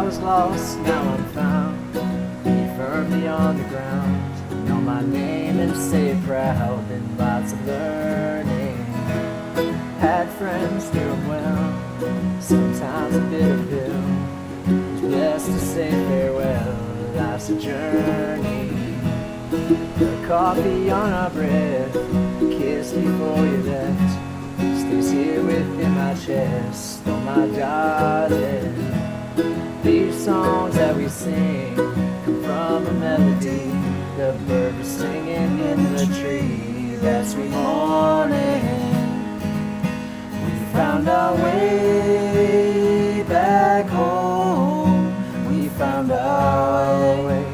was lost, now I'm found. Be firmly on the ground. Know my name and say it proud. Been lots of learning. Had friends doing well. Sometimes a bit of ill. Best to say farewell. Life's a journey. Put coffee on our breath. Kiss before you left. Stays here within my chest. Oh my darling. These songs that we sing come from a melody. The bird was singing in the tree that sweet morning. We found our way back home. We found our way.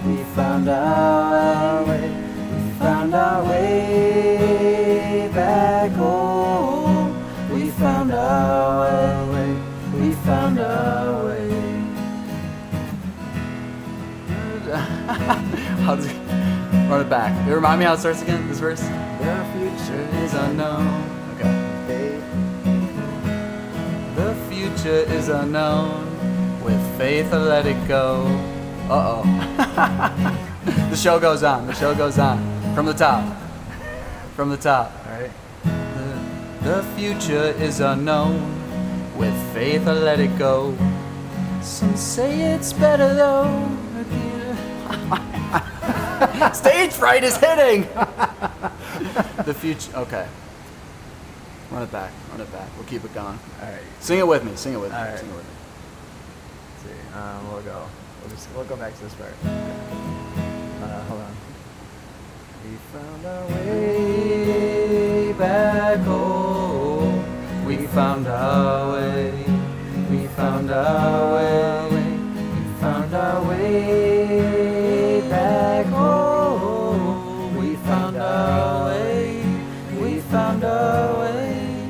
We found our way. We found our way back home. We found our way. We found our way. I'll run it back. Remind me how it starts again, this verse? The future is unknown. Okay. The future is unknown. With faith, I let it go. Uh-oh. The show goes on. The show goes on. From the top. From the top. All right. The future is unknown. With faith, I let it go. Some say it's better though. Stage fright is hitting. The future. Okay. Run it back. Run it back. We'll keep it going. All right. Sing it with me. Sing it with me. All right. Sing it with me. Let's see. We'll go back to this part. Hold on. We found our way back home. We found our way. We found our way. We found our way back home. We found our way. We found our way.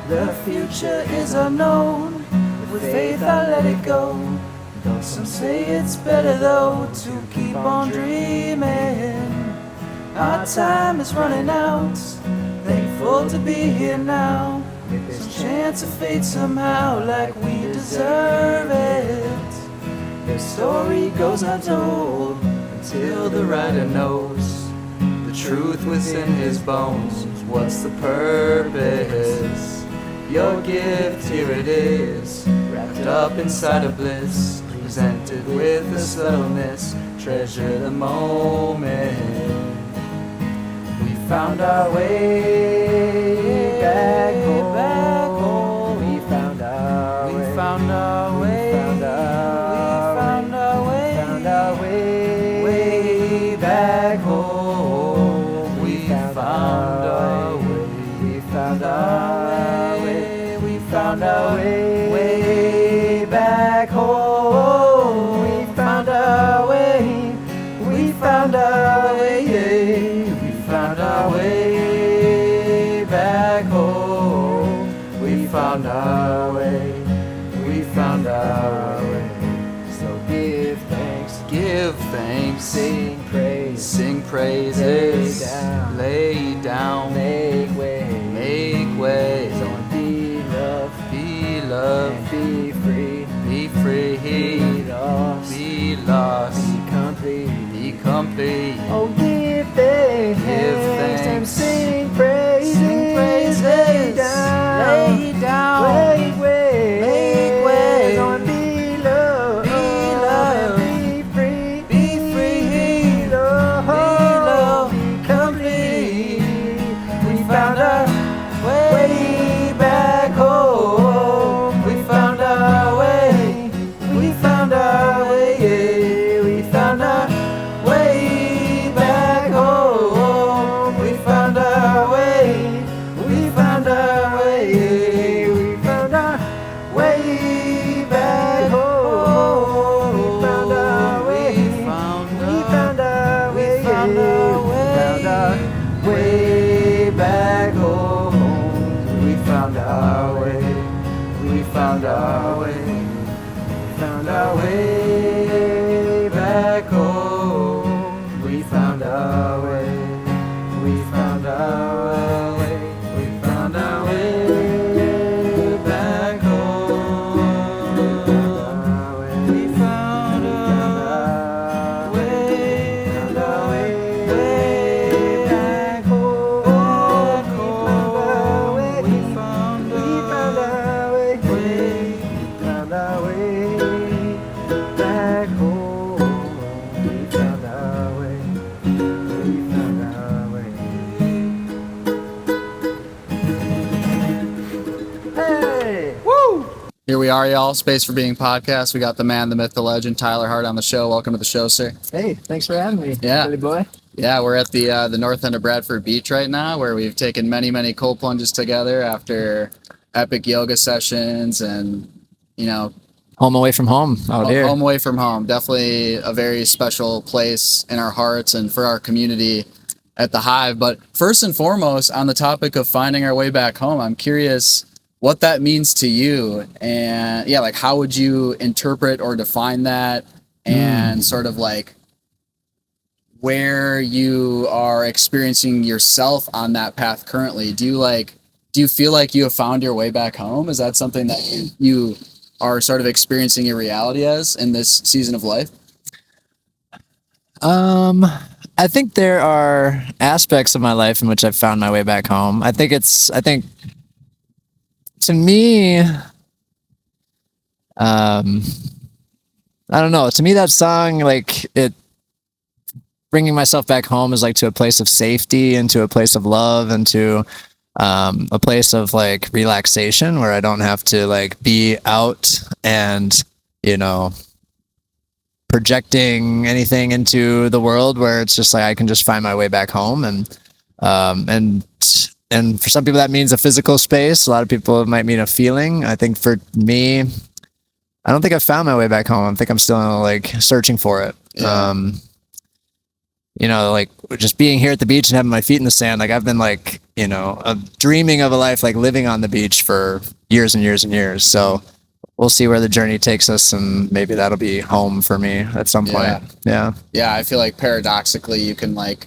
The future is unknown. With faith I let it go. Some say it's better though to keep on dreaming. Our time is running out. Thankful to be here now. With this chance of fate somehow, like we deserve it. The story goes untold until the writer knows the truth within his bones. What's the purpose? Your gift, here it is, wrapped up inside of bliss, presented with a subtleness. Treasure the moment. We found our way back home. We found our way. We found our way. We found our way. Found our way. Way back home. We found our way. We found our way. We found our way back home. We found our way. We found our way. We found our way back home. We found our way. We found our way. So give thanks. Give thanks. Sing praise. Sing praises. Lay down. Make way. Make way. So be loved. Be loved. Be free. Be free. Be lost. Be lost. Be complete. Be complete. Oh, give thanks. Give thanks. And sing praises. Sing praises. Lay down. Lay down. Make way. Make way. On be loved. Be loved. Be free. Be free. Be loved. Be loved. Be complete. We found our way back home. We found our way. We found our way. We found our way back home. We found our way. We found our way. We found our way back home. We found our way. We found our way. We found our way back home. We found our way. We found our way. We found our way back home. We found our way. We found our way. We found our way back home. Here we are, y'all. Space for Being podcast. We got the man, the myth, the legend, Tyler Hart on the show. Welcome to the show, sir. Hey, thanks for having me. Yeah. Billy boy. Yeah, we're at the north end of Bradford Beach right now, where we've taken many cold plunges together after epic yoga sessions and, you know, Home away from home out here. home away from home. Definitely a very special place in our hearts and for our community at the Hive. But first and foremost, on the topic of finding our way back home, I'm curious what that means to you. And yeah, like how would you interpret or define that, and sort of like where you are experiencing yourself on that path currently? Do you feel like you have found your way back home? Is that something that you are sort of experiencing your reality as in this season of life? I think there are aspects of my life in which I've found my way back home. I think to me, I don't know. To me, that song, like it, bringing myself back home is like to a place of safety and to a place of love and to a place of like relaxation where I don't have to like be out and, you know, projecting anything into the world, where it's just like I can just find my way back home. And for some people that means a physical space. A lot of people it might mean a feeling. I think for me, I don't think I've found my way back home. I think I'm still like searching for it. Yeah. You know, like just being here at the beach and having my feet in the sand. Like I've been like, you know, dreaming of a life like living on the beach for years and years and years. So we'll see where the journey takes us, and maybe that'll be home for me at some point. Yeah. Yeah, I feel like paradoxically you can like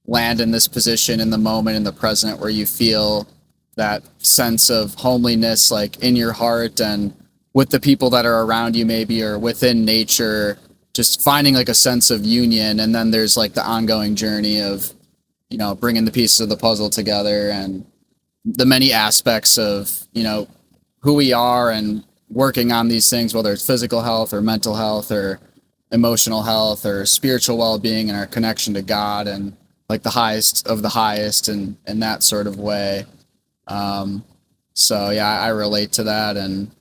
land in this position in the moment, in the present, where you feel that sense of homeliness like in your heart and with the people that are around you maybe, or within nature, just finding like a sense of union. And then there's like the ongoing journey of, you know, bringing the pieces of the puzzle together and the many aspects of, you know, who we are and working on these things, whether it's physical health or mental health or emotional health or spiritual well-being and our connection to God and like the highest of the highest and that sort of way. So yeah, I relate to that. And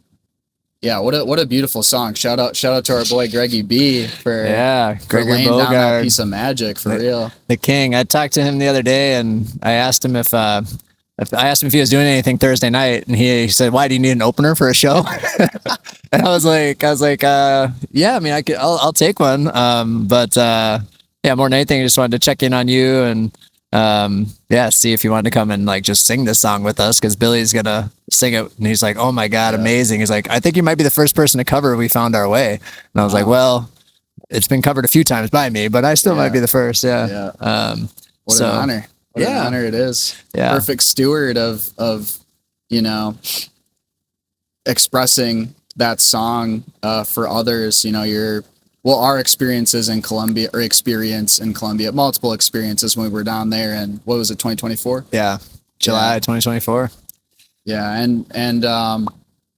yeah, what a beautiful song. Shout out to our boy Greggy B for laying down that piece of magic for real. The king. I talked to him the other day and I asked him if he was doing anything Thursday night, and he said, "Why do you need an opener for a show?" And I was like, yeah, I mean, I'll take one. But yeah, more than anything, I just wanted to check in on you and see if you wanted to come and like just sing this song with us, because Billy's gonna sing it. And he's like, "Oh my God, amazing!" He's like, "I think you might be the first person to cover We Found Our Way." And I was like, "Well, it's been covered a few times by me, but I still might be the first." Yeah. What an honor. What an honor it is. Yeah. Perfect steward of, you know, expressing that song for others. You know, our experience in Colombia, multiple experiences when we were down there, and what was it, 2024? Yeah. July 2024. Yeah. And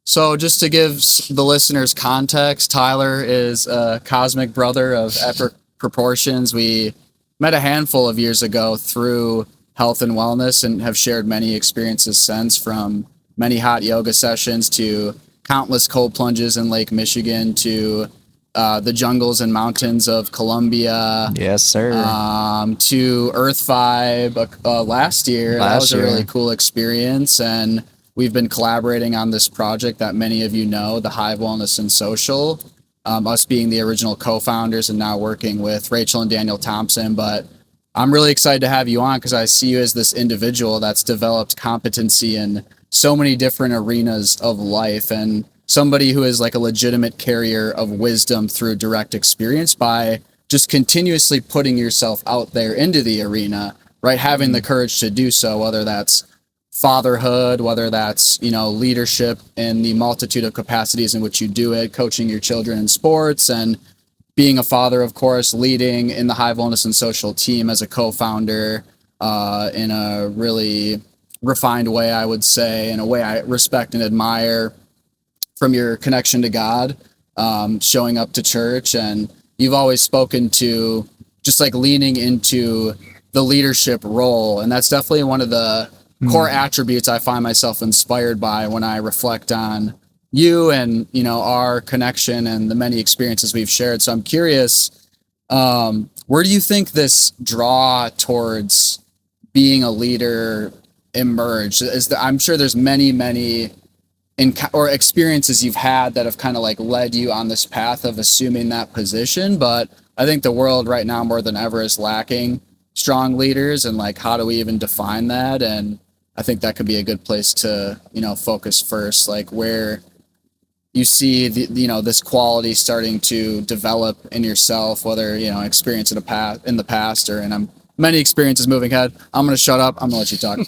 so just to give the listeners context, Tyler is a cosmic brother of epic proportions. We met a handful of years ago through health and wellness and have shared many experiences since, from many hot yoga sessions to countless cold plunges in Lake Michigan to the jungles and mountains of Colombia. Yes, sir. To Earth Vibe that was a really cool experience. And we've been collaborating on this project that many of you know, the Hive Wellness and Social, us being the original co-founders and now working with Rachel and Daniel Thompson. But I'm really excited to have you on because I see you as this individual that's developed competency in so many different arenas of life, and somebody who is like a legitimate carrier of wisdom through direct experience by just continuously putting yourself out there into the arena, right? Having the courage to do so, whether that's fatherhood, whether that's, you know, leadership in the multitude of capacities in which you do it, coaching your children in sports, and being a father, of course, leading in the Hive Wellness and Social team as a co-founder in a really refined way, I would say, in a way I respect and admire, from your connection to God, showing up to church. And you've always spoken to just like leaning into the leadership role. And that's definitely one of the core attributes I find myself inspired by when I reflect on you and, our connection and the many experiences we've shared. So I'm curious, where do you think this draw towards being a leader emerged? I'm sure there's many or experiences you've had that have kind of like led you on this path of assuming that position. But I think the world right now more than ever is lacking strong leaders, and like, how do we even define that? And I think that could be a good place to, focus first, like where you see this quality starting to develop in yourself, whether, experience in the past or in many experiences moving ahead. I'm going to shut up. I'm going to let you talk.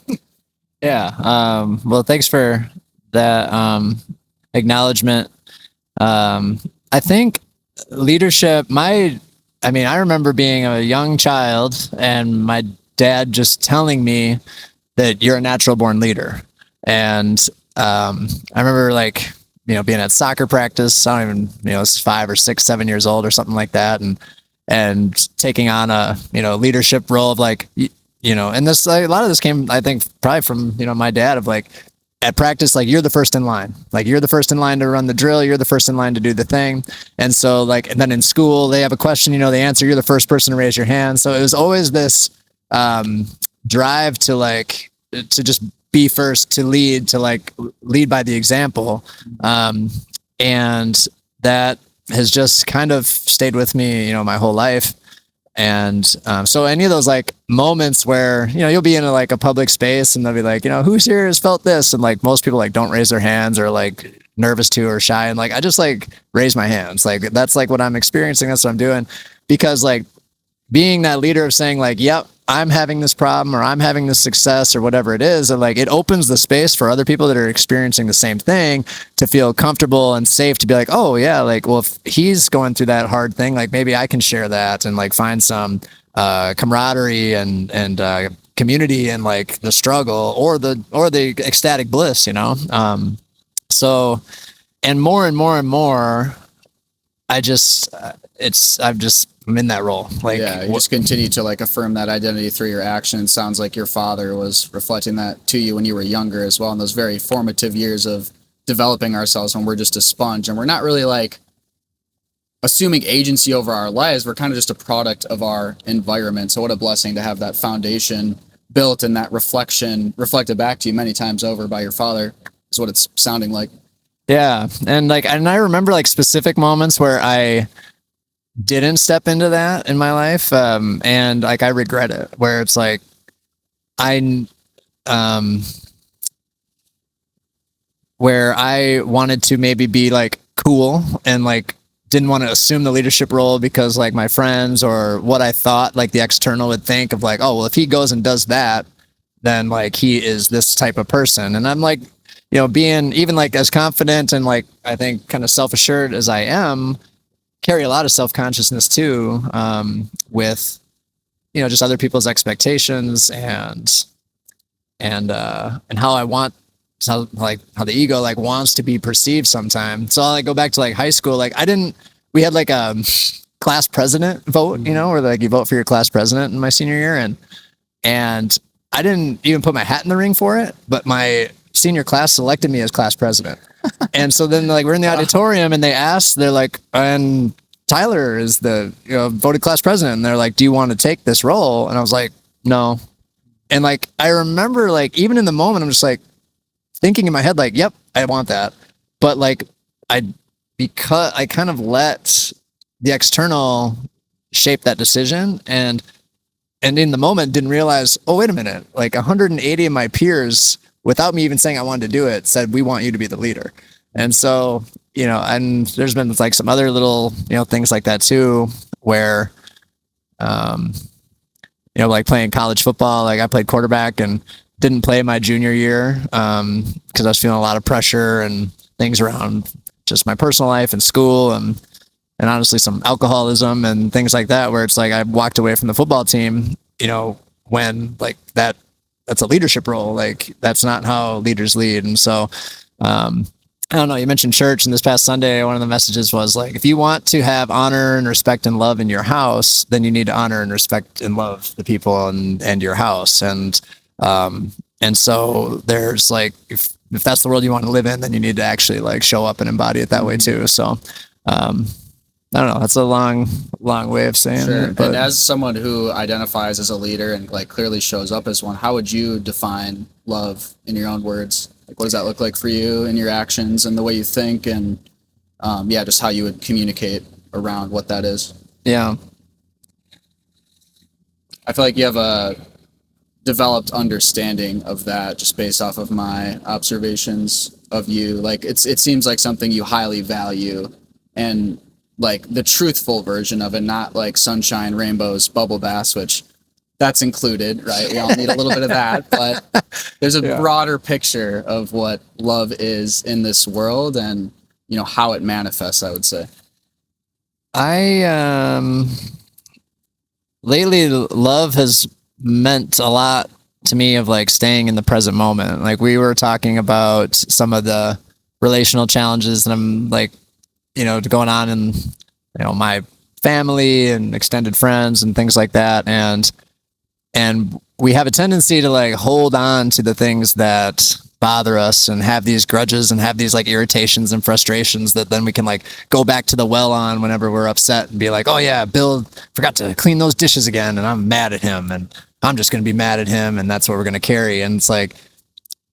Yeah. Well, thanks for that acknowledgement. I think leadership, I remember being a young child and my dad just telling me that you're a natural born leader. And I remember like, being at soccer practice, I don't even, I was 5 or 6, 7 years old or something like that. And taking on a, leadership role of like, and this, like, a lot of this came, I think, probably from, my dad of like, at practice, like, you're the first in line. Like, you're the first in line to run the drill. You're the first in line to do the thing. And so, like, and then in school, they have a question, the answer, you're the first person to raise your hand. So it was always this drive to, like, to just be first, to lead by the example. And that has just kind of stayed with me, my whole life. And so any of those like moments where, you'll be in a public space and they'll be like, who's here has felt this? And like most people like don't raise their hands or like nervous to or shy. And like, I just like raise my hands. Like, that's like what I'm experiencing. That's what I'm doing. Because like being that leader of saying like, yep, I'm having this problem or I'm having this success or whatever it is, and like it opens the space for other people that are experiencing the same thing to feel comfortable and safe to be like, oh yeah, like, well, if he's going through that hard thing, like maybe I can share that and like find some camaraderie and community and like the struggle or the ecstatic bliss, so, and more, I'm in that role. Like, yeah, you just continue to like affirm that identity through your action. It sounds like your father was reflecting that to you when you were younger as well, in those very formative years of developing ourselves when we're just a sponge and we're not really like assuming agency over our lives. We're kind of just a product of our environment. So what a blessing to have that foundation built and that reflection reflected back to you many times over by your father is what it's sounding like. Yeah. And I remember like specific moments where I didn't step into that in my life. And like, I regret it, where it's like, where I wanted to maybe be like cool and like, didn't want to assume the leadership role because like my friends or what I thought like the external would think of like, oh, well, if he goes and does that, then like he is this type of person. And I'm like, being even like as confident and like, I think kind of self-assured as I am, carry a lot of self-consciousness too, with, just other people's expectations and how I want, how the ego like wants to be perceived sometimes. So I'll like go back to like high school. Like we had like a class president vote, where like you vote for your class president in my senior year. And I didn't even put my hat in the ring for it, but my senior class selected me as class president. And so then like we're in the auditorium and they're like, and Tyler is the voted class president. And they're like, do you want to take this role? And I was like, no. And like, I remember like, even in the moment, I'm just like thinking in my head, like, yep, I want that. But like, because I kind of let the external shape that decision and in the moment didn't realize, oh, wait a minute, like 180 of my peers, without me even saying I wanted to do it, said, we want you to be the leader. And so, and there's been like some other little, things like that too, where, like playing college football, like I played quarterback and didn't play my junior year, because I was feeling a lot of pressure and things around just my personal life and school and honestly some alcoholism and things like that, where it's like, I walked away from the football team, when like that's a leadership role. Like that's not how leaders lead. And so, I don't know, you mentioned church, and this past Sunday, one of the messages was like, if you want to have honor and respect and love in your house, then you need to honor and respect and love the people and your house. And so there's like, if that's the world you want to live in, then you need to actually like show up and embody it that way too. So, I don't know. That's a long way of saying it. But And as someone who identifies as a leader and like clearly shows up as one, how would you define love in your own words? Like, what does that look like for you in your actions and the way you think, and just how you would communicate around what that is? Yeah. I feel like you have a developed understanding of that just based off of my observations of you. Like, it seems like something you highly value, and like the truthful version of it, not like sunshine, rainbows, bubble baths, which that's included, right? We all need a little bit of that, but there's a broader picture of what love is in this world and, how it manifests, I would say. Lately, love has meant a lot to me of like staying in the present moment. Like we were talking about some of the relational challenges that I'm like, going on in, my family and extended friends and things like that. And we have a tendency to like hold on to the things that bother us and have these grudges and have these like irritations and frustrations that then we can like go back to the well on whenever we're upset and be like, oh yeah, Bill forgot to clean those dishes again and I'm mad at him and I'm just going to be mad at him and that's what we're going to carry. And it's like,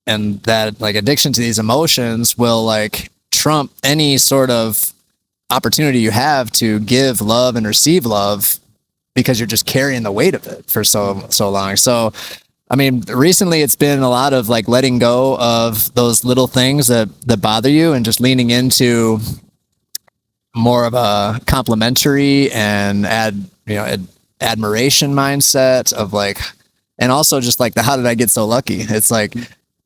and that like addiction to these emotions will like trump any sort of opportunity you have to give love and receive love because you're just carrying the weight of it for so long. So, I mean, recently it's been a lot of like letting go of those little things that bother you and just leaning into more of a complimentary and admiration mindset of like, and also just like how did I get so lucky? It's like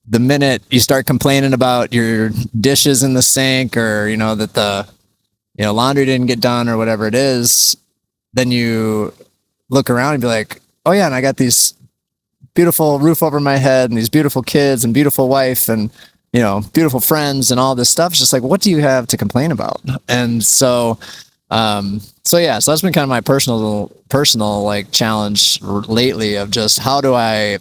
the minute you start complaining about your dishes in the sink or, that the, laundry didn't get done or whatever it is, then you look around and be like, oh yeah, and I got these beautiful roof over my head and these beautiful kids and beautiful wife and, beautiful friends and all this stuff. It's just like, what do you have to complain about? And so that's been kind of my personal like challenge lately of just how do I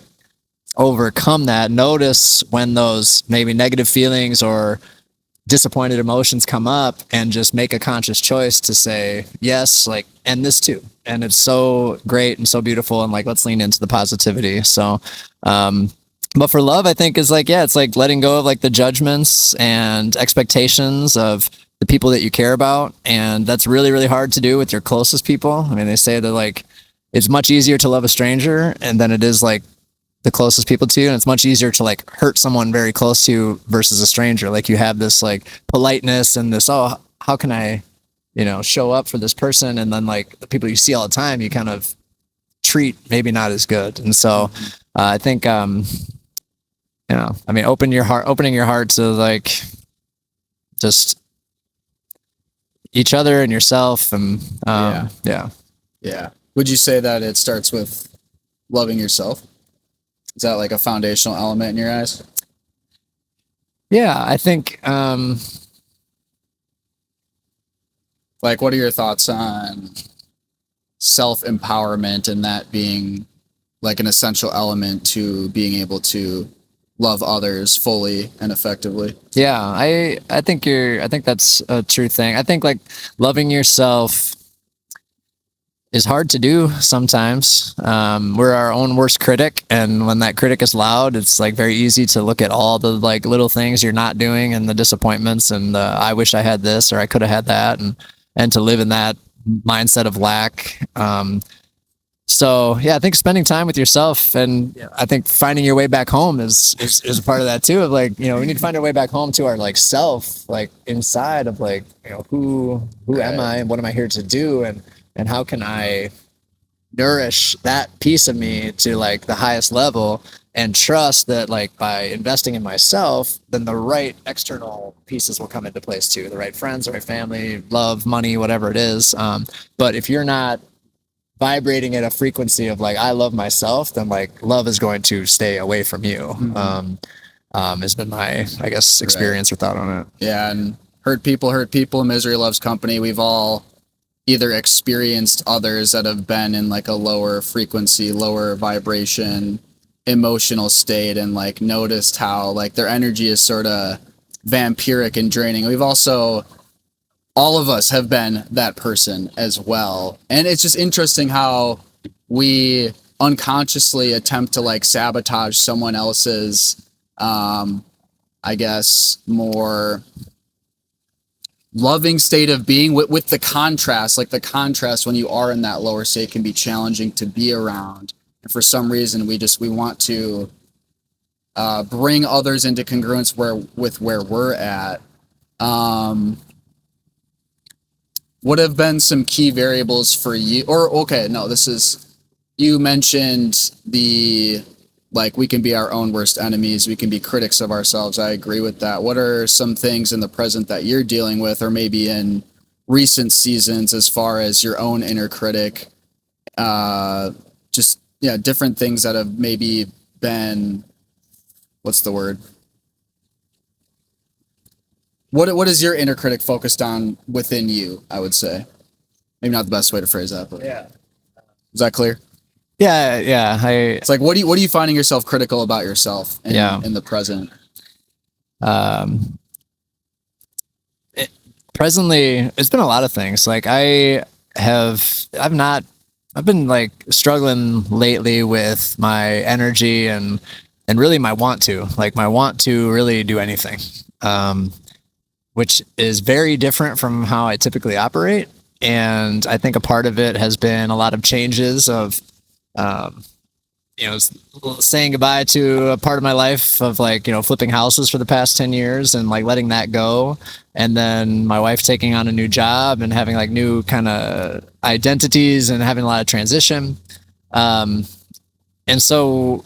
overcome that, notice when those maybe negative feelings or disappointed emotions come up and just make a conscious choice to say, yes, like, and this too. And it's so great and so beautiful. And like, let's lean into the positivity. So, but for love, I think is like, it's like letting go of like the judgments and expectations of the people that you care about. And that's really, really hard to do with your closest people. I mean, they say that like, it's much easier to love a stranger and than it is like the closest people to you. And it's much easier to like hurt someone very close to you versus a stranger. Like you have this like politeness and this, oh, how can I, show up for this person? And then like the people you see all the time, you kind of treat maybe not as good. And so I think, opening your heart to like just each other and yourself. And Yeah. Would you say that it starts with loving yourself? Is that like a foundational element in your eyes? Yeah, I think, like, what are your thoughts on self-empowerment and that being like an essential element to being able to love others fully and effectively? Yeah, I think that's a true thing. I think like loving yourself is hard to do sometimes. We're our own worst critic, and when that critic is loud, it's like very easy to look at all the like little things you're not doing and the disappointments and the I wish I had this or I could have had that, and to live in that mindset of lack. So yeah, I think spending time with yourself, and I think finding your way back home is a part of that too. Of like, we need to find our way back home to our like self, like inside of like, who am I and what am I here to do, and how can I nourish that piece of me to like the highest level, and trust that like by investing in myself, then the right external pieces will come into place too. The right friends, the right family, love, money, whatever it is. But if you're not vibrating at a frequency of like, I love myself, then like love is going to stay away from you. Has been my, I guess, experience or thought on it. Yeah. And hurt people, misery loves company. We've all either experienced others that have been in like a lower frequency, lower vibration emotional state and like noticed how like their energy is sort of vampiric and draining. We've also, all of us have been that person as well. And it's just interesting how we unconsciously attempt to like sabotage someone else's, I guess, more loving state of being with the contrast. Like the contrast when you are in that lower state can be challenging to be around. And for some reason, we want to bring others into congruence with where we're at. What have been some key variables for you? Or, okay, no, you mentioned like we can be our own worst enemies. We can be critics of ourselves. I agree with that. What are some things in the present that you're dealing with, or maybe in recent seasons as far as your own inner critic? Different things that have maybe been, what's the word? What is your inner critic focused on within you, I would say? Maybe not the best way to phrase that, but Yeah. Is that clear? Yeah. It's like, what are you finding yourself critical about yourself in the present? Presently, it's been a lot of things. Like I've been like struggling lately with my energy and really my want to really do anything. Which is very different from how I typically operate. And I think a part of it has been a lot of changes of, saying goodbye to a part of my life of like, flipping houses for the past 10 years and like letting that go. And then my wife taking on a new job and having like new kind of identities and having a lot of transition. And so,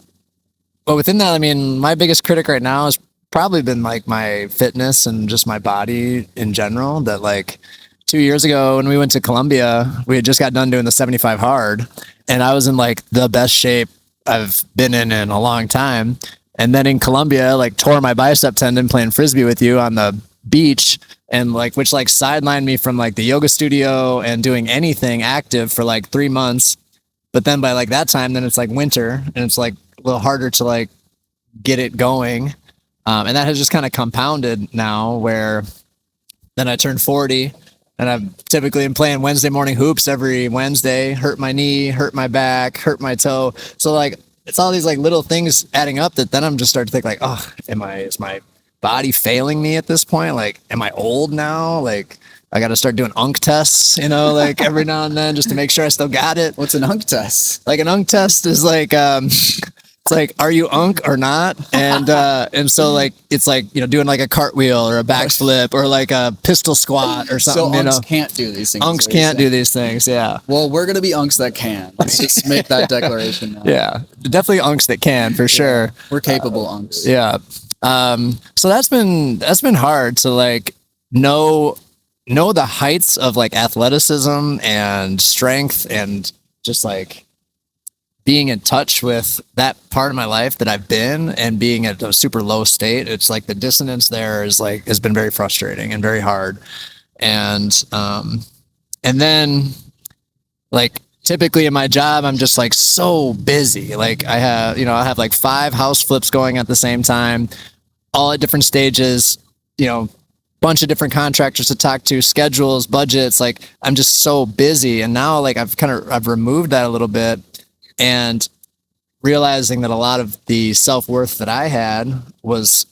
but within that, I mean, my biggest critic right now has probably been like my fitness and just my body in general. That like 2 years ago when we went to Colombia, we had just got done doing the 75 hard and I was in like the best shape I've been in a long time. And then in Colombia, like tore my bicep tendon playing Frisbee with you on the beach and like, which like sidelined me from like the yoga studio and doing anything active for like 3 months. But then by like that time, then it's like winter and it's like a little harder to like get it going. And that has just kind of compounded now where then I turned 40 and I've typically been playing Wednesday morning hoops every Wednesday, hurt my knee, hurt my back, hurt my toe. So like, it's all these like little things adding up that then I'm just starting to think like, oh, is my body failing me at this point? Like, am I old now? Like I got to start doing UNC tests, like every now and then just to make sure I still got it. What's an UNC test? Like an UNC test is like, it's like, are you UNC or not? And so like, it's like, doing like a cartwheel or a backflip or like a pistol squat or something. So UNCs can't do these things. UNCs can't do these things. Yeah. Well, we're going to be UNCs that can. Let's just make that declaration now. Yeah. Definitely UNCs that can for sure. We're capable UNCs. Yeah. So that's been hard to like know the heights of like athleticism and strength and just like being in touch with that part of my life that I've been and being at a super low state. It's like the dissonance there has been very frustrating and very hard. And then like typically in my job, I'm just like so busy. Like I have like 5 house flips going at the same time, all at different stages, bunch of different contractors to talk to, schedules, budgets. Like I'm just so busy. And now like I've removed that a little bit and realizing that a lot of the self-worth that I had was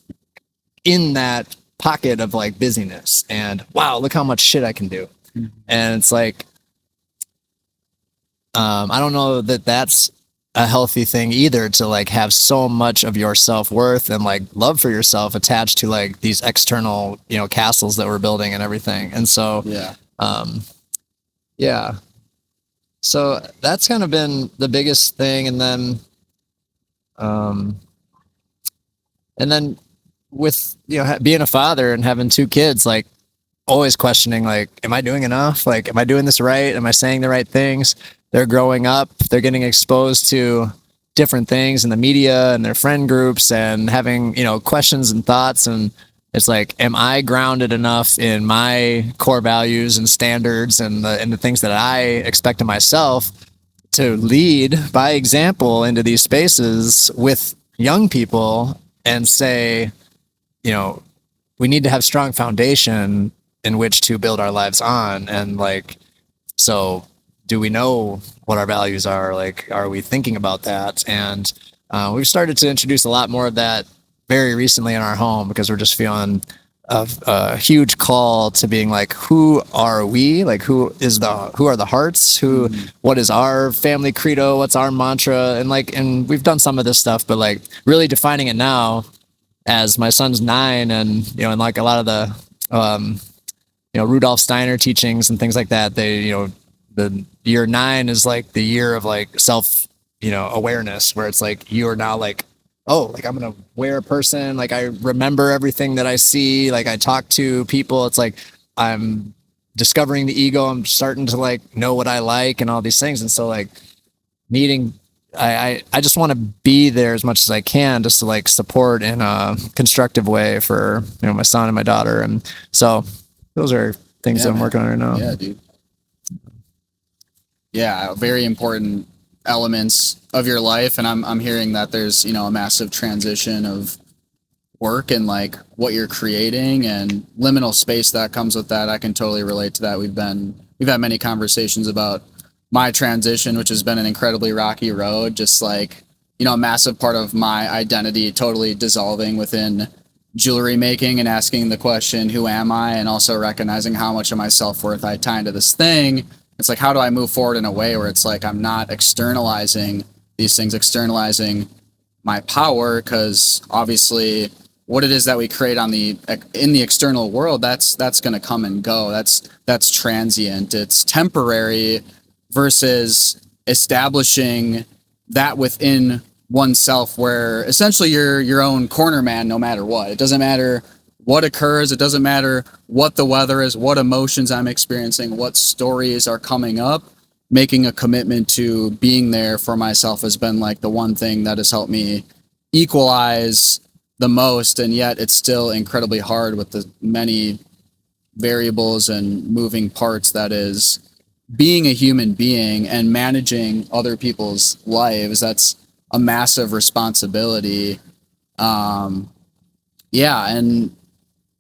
in that pocket of like busyness and wow, look how much shit I can do. Mm-hmm. And it's like, I don't know that that's a healthy thing either to like have so much of your self-worth and like love for yourself attached to like these external, castles that we're building and everything. And so, yeah. So that's kind of been the biggest thing. And then with, being a father and having 2 kids, like always questioning, like, am I doing enough? Like, am I doing this right? Am I saying the right things? They're growing up, they're getting exposed to different things in the media and their friend groups and having, questions and thoughts. And it's like, am I grounded enough in my core values and standards and the things that I expect of myself to lead by example into these spaces with young people and say, you know, we need to have strong foundation in which to build our lives on. And like, so do we know what our values are? Like, are we thinking about that? And we've started to introduce a lot more of that very recently in our home, because we're just feeling a huge call to being like, who are we? Like, who are the Harts? What is our family credo? What's our mantra? And we've done some of this stuff, but like really defining it now as my son's 9, and, you know, and like a lot of the, you know, Rudolf Steiner teachings and things like that, they, you know, the year 9 is like the year of like self, you know, awareness, where it's like, you are now like, oh, like I'm an aware person. Like I remember everything that I see. Like I talk to people. It's like, I'm discovering the ego. I'm starting to like know what I like and all these things. And so like I just want to be there as much as I can, just to like support in a constructive way for, you know, my son and my daughter. And so those are things that I'm working on right now. Yeah, dude. Yeah, very important elements of your life. And I'm hearing that there's, you know, a massive transition of work and like what you're creating and liminal space that comes with that. I can totally relate to that. We've had many conversations about my transition, which has been an incredibly rocky road, just like, you know, a massive part of my identity totally dissolving within jewelry making and asking the question, who am I? And also recognizing how much of my self-worth I tie into this thing. It's like, how do I move forward in a way where it's like, I'm not externalizing these things, externalizing my power, because obviously what it is that we create in the external world, that's going to come and go. That's transient. It's temporary, versus establishing that within oneself, where essentially you're your own corner man no matter what. It doesn't matter what occurs. It doesn't matter what the weather is, what emotions I'm experiencing, what stories are coming up. Making a commitment to being there for myself has been like the one thing that has helped me equalize the most. And yet it's still incredibly hard with the many variables and moving parts that is being a human being and managing other people's lives. That's a massive responsibility. And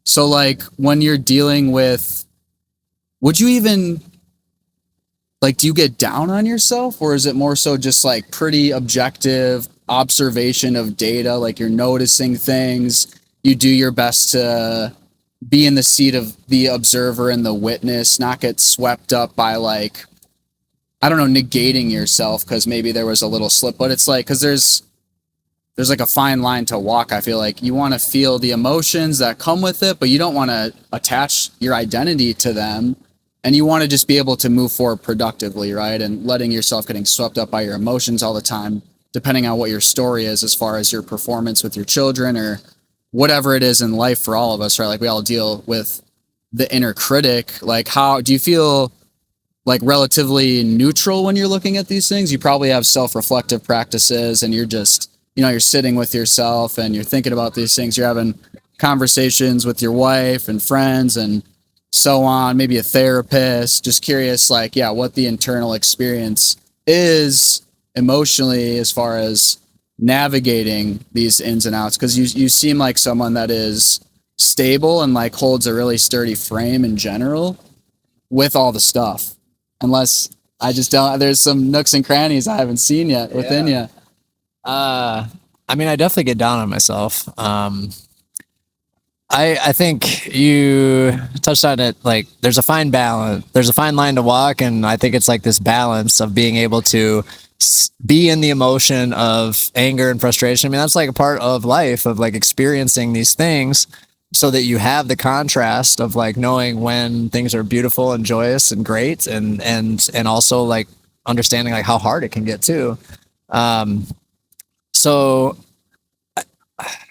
so like when you're dealing with, would you even like, do you get down on yourself, or is it more so just like pretty objective observation of data? Like you're noticing things, you do your best to be in the seat of the observer and the witness, not get swept up by like, I don't know, negating yourself because maybe there was a little slip. But it's like, because there's like a fine line to walk. I feel like you want to feel the emotions that come with it, but you don't want to attach your identity to them, and you want to just be able to move forward productively, right? And letting yourself getting swept up by your emotions all the time, depending on what your story is as far as your performance with your children or whatever it is in life for all of us, right? Like we all deal with the inner critic. Like, how do you feel like relatively neutral when you're looking at these things? You probably have self-reflective practices, and you're just, you know, you're sitting with yourself and you're thinking about these things. You're having conversations with your wife and friends and so on, maybe a therapist. Just curious, like, yeah, what the internal experience is emotionally as far as navigating these ins and outs, because you seem like someone that is stable and like holds a really sturdy frame in general with all the stuff, unless I just don't, there's some nooks and crannies I haven't seen yet within you. I mean, I definitely get down on myself. I think you touched on it. Like there's a fine balance, there's a fine line to walk. And I think it's like this balance of being able to be in the emotion of anger and frustration. I mean, that's like a part of life, of like experiencing these things, so that you have the contrast of like knowing when things are beautiful and joyous and great, and also like understanding like how hard it can get too. So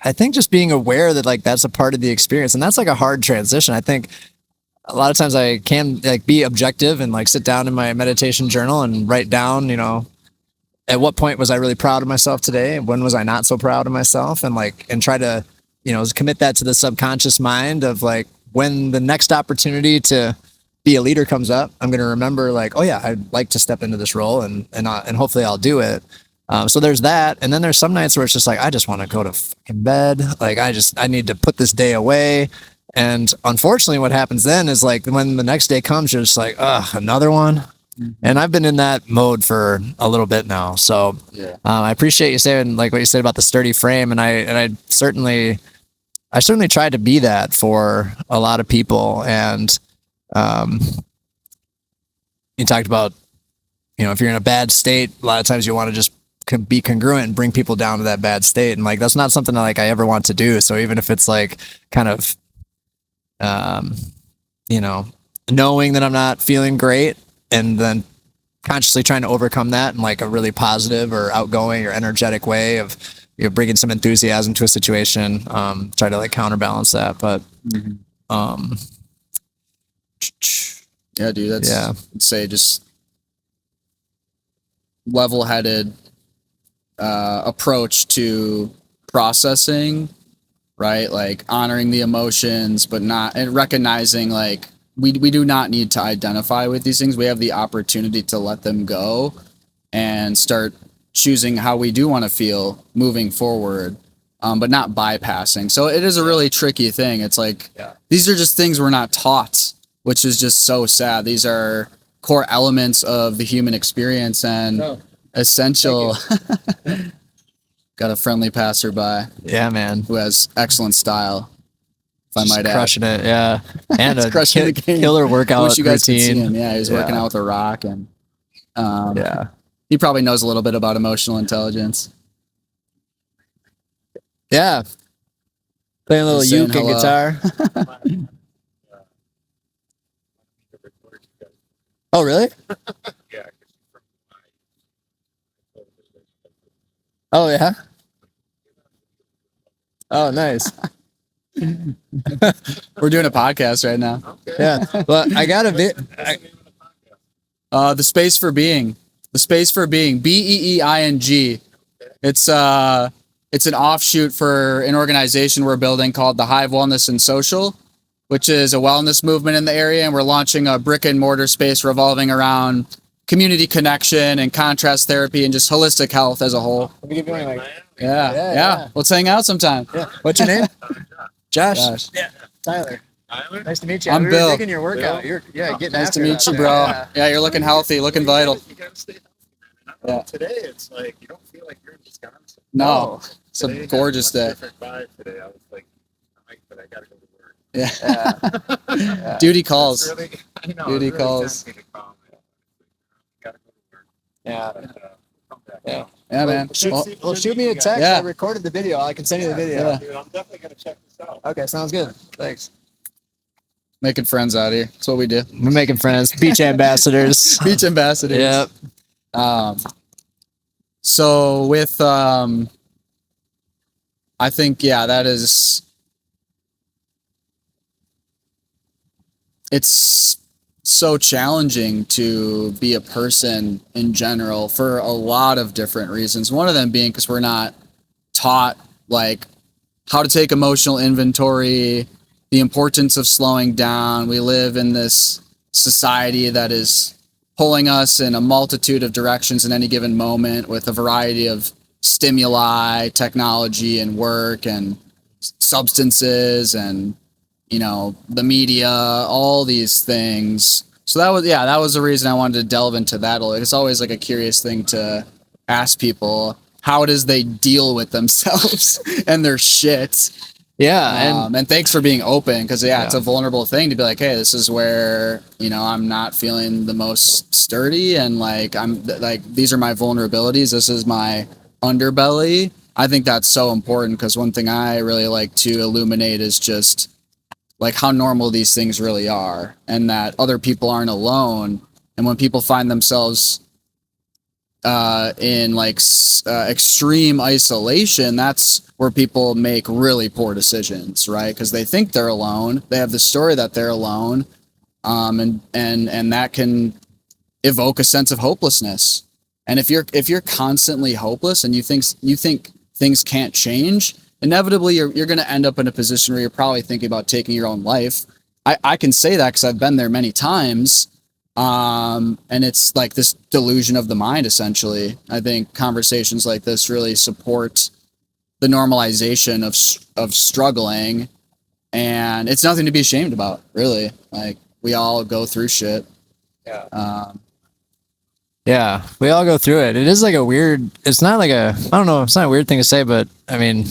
I think just being aware that like that's a part of the experience, and that's like a hard transition. I think a lot of times I can like be objective and like sit down in my meditation journal and write down, you know, at what point was I really proud of myself today? When was I not so proud of myself? And like, and try to, you know, commit that to the subconscious mind of like, when the next opportunity to be a leader comes up, I'm going to remember like, oh yeah, I'd like to step into this role and hopefully I'll do it. So there's that. And then there's some nights where it's just like, I just want to go to fucking bed. Like I need to put this day away. And unfortunately what happens then is like when the next day comes, you're just like, another one. And I've been in that mode for a little bit now. So I appreciate you saying like what you said about the sturdy frame. And I certainly tried to be that for a lot of people. And you talked about, if you're in a bad state, a lot of times you want to just be congruent and bring people down to that bad state. And like, that's not something that like I ever want to do. So even if it's like kind of, knowing that I'm not feeling great and then consciously trying to overcome that in like a really positive or outgoing or energetic way of bringing some enthusiasm to a situation, try to like counterbalance that. But, yeah, dude, that's, I'd say just level-headed approach to processing, right? Like honoring the emotions, but not, and recognizing like we do not need to identify with these things. We have the opportunity to let them go and start choosing how we do want to feel moving forward, but not bypassing. So it is a really tricky thing. It's like, these are just things we're not taught, which is just so sad. These are core elements of the human experience and essential. Got a friendly passerby. Yeah, man. Who has excellent style, if I might add. Crushing it, yeah. And a crushing the game. Killer workout Wish you guys could see routine. him. Yeah, he was working out with a rock, and he probably knows a little bit about emotional intelligence. Yeah. Playing a little uke and guitar. Oh, really? Oh, yeah? Oh, nice. We're doing a podcast right now. Yeah. Well, I got a bit. The Space for Being. The Space for Being. BEEING. It's an offshoot for an organization we're building called the Hive Wellness and Social, which is a wellness movement in the area, and we're launching a brick and mortar space revolving around community connection and contrast therapy and just holistic health as a whole. Yeah. Let's hang out sometime. Yeah. What's your name? Josh. Yeah. Tyler. Nice to meet you. I'm Bill. Digging your workout. You're getting nice to meet you, bro. Yeah, you're looking healthy, looking vital. You gotta stay healthy, man. Today it's like you don't feel like you're in Wisconsin. No, it's a gorgeous day. Different vibe today. I was like, but I gotta go to work. Yeah. Duty calls. Really, Duty calls. Yeah, man. Shoot me a text. Yeah. I recorded the video. I can send you the video. Dude, I'm definitely gonna check this out. Okay, sounds good. Thanks. Making friends out here. That's what we do. We're making friends. Beach ambassadors. Beach ambassadors. Yep. So with, I think, that is, it's so challenging to be a person in general for a lot of different reasons. One of them being because we're not taught like how to take emotional inventory, the importance of slowing down. We live in this society that is pulling us in a multitude of directions in any given moment with a variety of stimuli, technology and work and substances and, the media, all these things. So that was the reason I wanted to delve into that. It's always like a curious thing to ask people how it is they deal with themselves and their shit. Yeah. And thanks for being open because it's a vulnerable thing to be like, hey, this is where, I'm not feeling the most sturdy and like, I'm like, these are my vulnerabilities. This is my underbelly. I think that's so important because one thing I really like to illuminate is just like how normal these things really are and that other people aren't alone. And when people find themselves in like extreme isolation, that's where people make really poor decisions, right? Because they think they're alone. They have the story that they're alone. And that can evoke a sense of hopelessness. And if you're constantly hopeless and you think things can't change, inevitably you're going to end up in a position where you're probably thinking about taking your own life. I can say that because I've been there many times. And it's like this delusion of the mind, essentially. I think conversations like this really support the normalization of struggling, and it's nothing to be ashamed about, really. Like, we all go through shit. Yeah, we all go through it. It is like a weird, it's not like a, I don't know, it's not a weird thing to say, but I mean,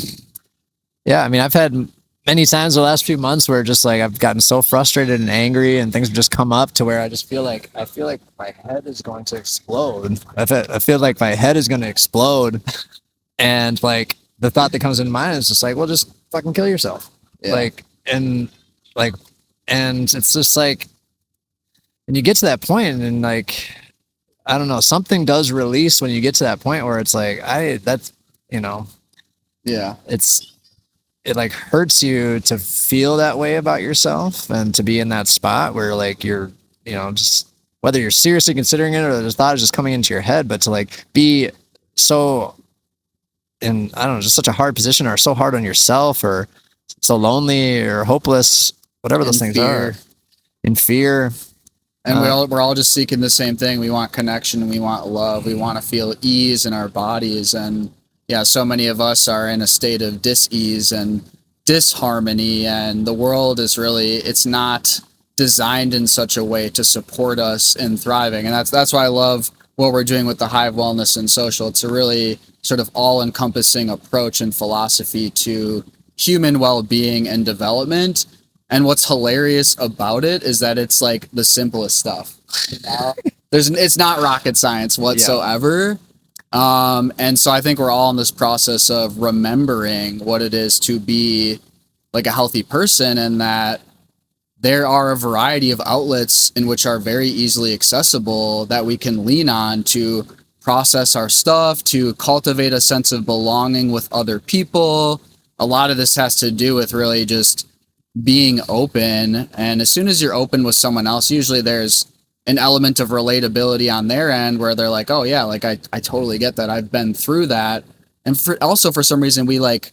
yeah, I mean, I've had many times the last few months where just like I've gotten so frustrated and angry and things have just come up to where I feel like my head is going to explode. I feel like my head is going to explode. And like the thought that comes into mind is just like, well, just fucking kill yourself. Yeah. And it's just like, and you get to that point and like, I don't know, something does release when you get to that point where it's like, Yeah. It like hurts you to feel that way about yourself and to be in that spot where like you're, just whether you're seriously considering it or the thought is just coming into your head, but to like be so in, I don't know, just such a hard position or so hard on yourself or so lonely or hopeless, whatever those things are, in fear. And we're all just seeking the same thing. We want connection. We want love. We want to feel ease in our bodies. And yeah, so many of us are in a state of dis-ease and disharmony. And the world is really, it's not designed in such a way to support us in thriving. And that's why I love what we're doing with the Hive Wellness and Social. It's a really sort of all-encompassing approach and philosophy to human well-being and development. And what's hilarious about it is that it's like the simplest stuff. It's not rocket science whatsoever. Yeah. And so I think we're all in this process of remembering what it is to be like a healthy person, and that there are a variety of outlets in which are very easily accessible that we can lean on to process our stuff, to cultivate a sense of belonging with other people. A lot of this has to do with really just being open, and as soon as you're open with someone else, usually there's an element of relatability on their end where they're like, oh yeah, like I totally get that, I've been through that. And for some reason we like,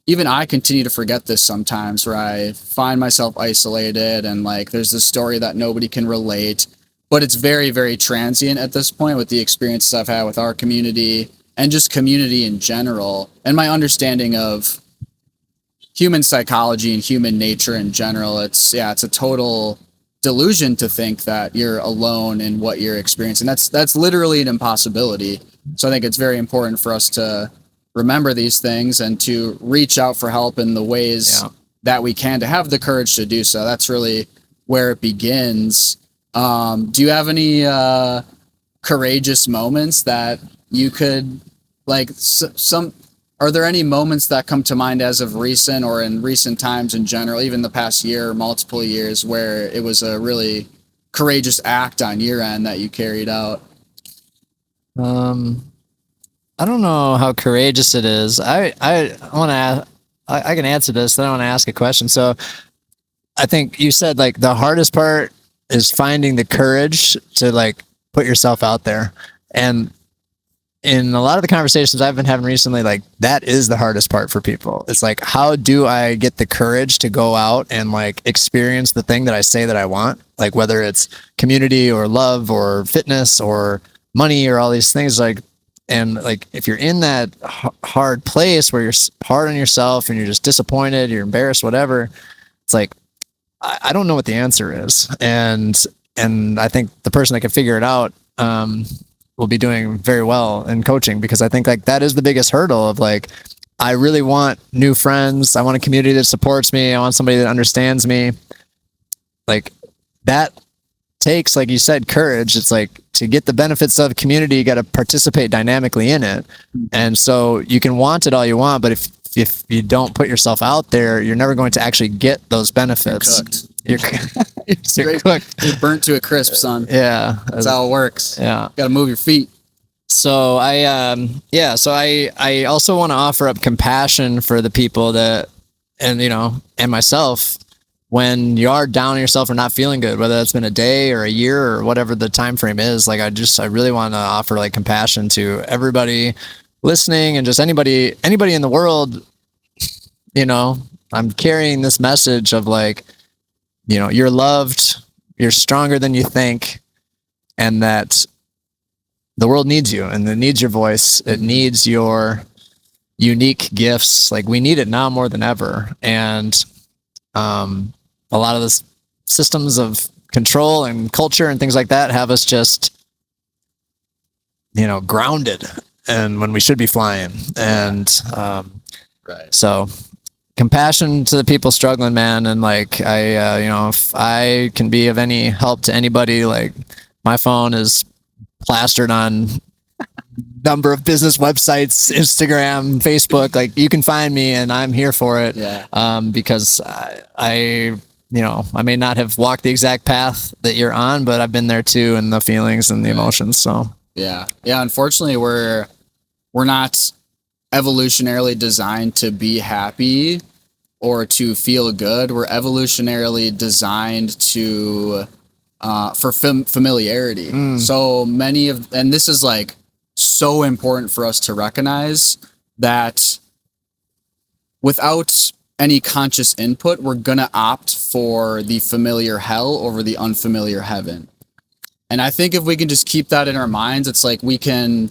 even I continue to forget this sometimes, where I find myself isolated and like there's this story that nobody can relate, but it's very, very transient at this point with the experiences I've had with our community and just community in general, and my understanding of human psychology and human nature in general. It's a total delusion to think that you're alone in what you're experiencing. That's literally an impossibility. So I think it's very important for us to remember these things and to reach out for help in the ways that we can, to have the courage to do so. That's really where it begins. Do you have any courageous moments that you could like are there any moments that come to mind as of recent or in recent times in general, even the past year or multiple years, where it was a really courageous act on your end that you carried out? I don't know how courageous it is. I want to I can answer this, then I want to ask a question. So I think you said like the hardest part is finding the courage to like put yourself out there. And in a lot of the conversations I've been having recently, like that is the hardest part for people. It's like, how do I get the courage to go out and like experience the thing that I say that I want? Like whether it's community or love or fitness or money or all these things, like, and like, if you're in that hard place where you're hard on yourself and you're just disappointed, you're embarrassed, whatever, it's like, I don't know what the answer is. And I think the person that can figure it out, will be doing very well in coaching, because I think like that is the biggest hurdle of like, I really want new friends. I want a community that supports me. I want somebody that understands me. Like that takes, like you said, courage. It's like, to get the benefits of community, you got to participate dynamically in it. And so you can want it all you want, but if you don't put yourself out there, you're never going to actually get those benefits. You're cooked. You're burnt to a crisp, son. Yeah. That's how it works. Yeah. Got to move your feet. So I also want to offer up compassion for the people that, and myself, when you are down on yourself or not feeling good, whether that's been a day or a year or whatever the time frame is, like I really want to offer like compassion to everybody listening, and just anybody in the world. I'm carrying this message of like, you're loved, you're stronger than you think, and that the world needs you, and it needs your voice. It needs your unique gifts. Like, we need it now more than ever. And a lot of the systems of control and culture and things like that have us just, grounded, and when we should be flying. And Right. so compassion to the people struggling, man. And like, if I can be of any help to anybody, like, my phone is plastered on number of business websites, Instagram, Facebook. Like, you can find me and I'm here for it. Yeah. Because I may not have walked the exact path that you're on, but I've been there too, and the feelings and the emotions. So yeah. Unfortunately, we're not evolutionarily designed to be happy or to feel good. We're evolutionarily designed to for familiarity. So many and this is like so important for us to recognize that without any conscious input, we're gonna opt for the familiar hell over the unfamiliar heaven. And I think if we can just keep that in our minds, it's like we can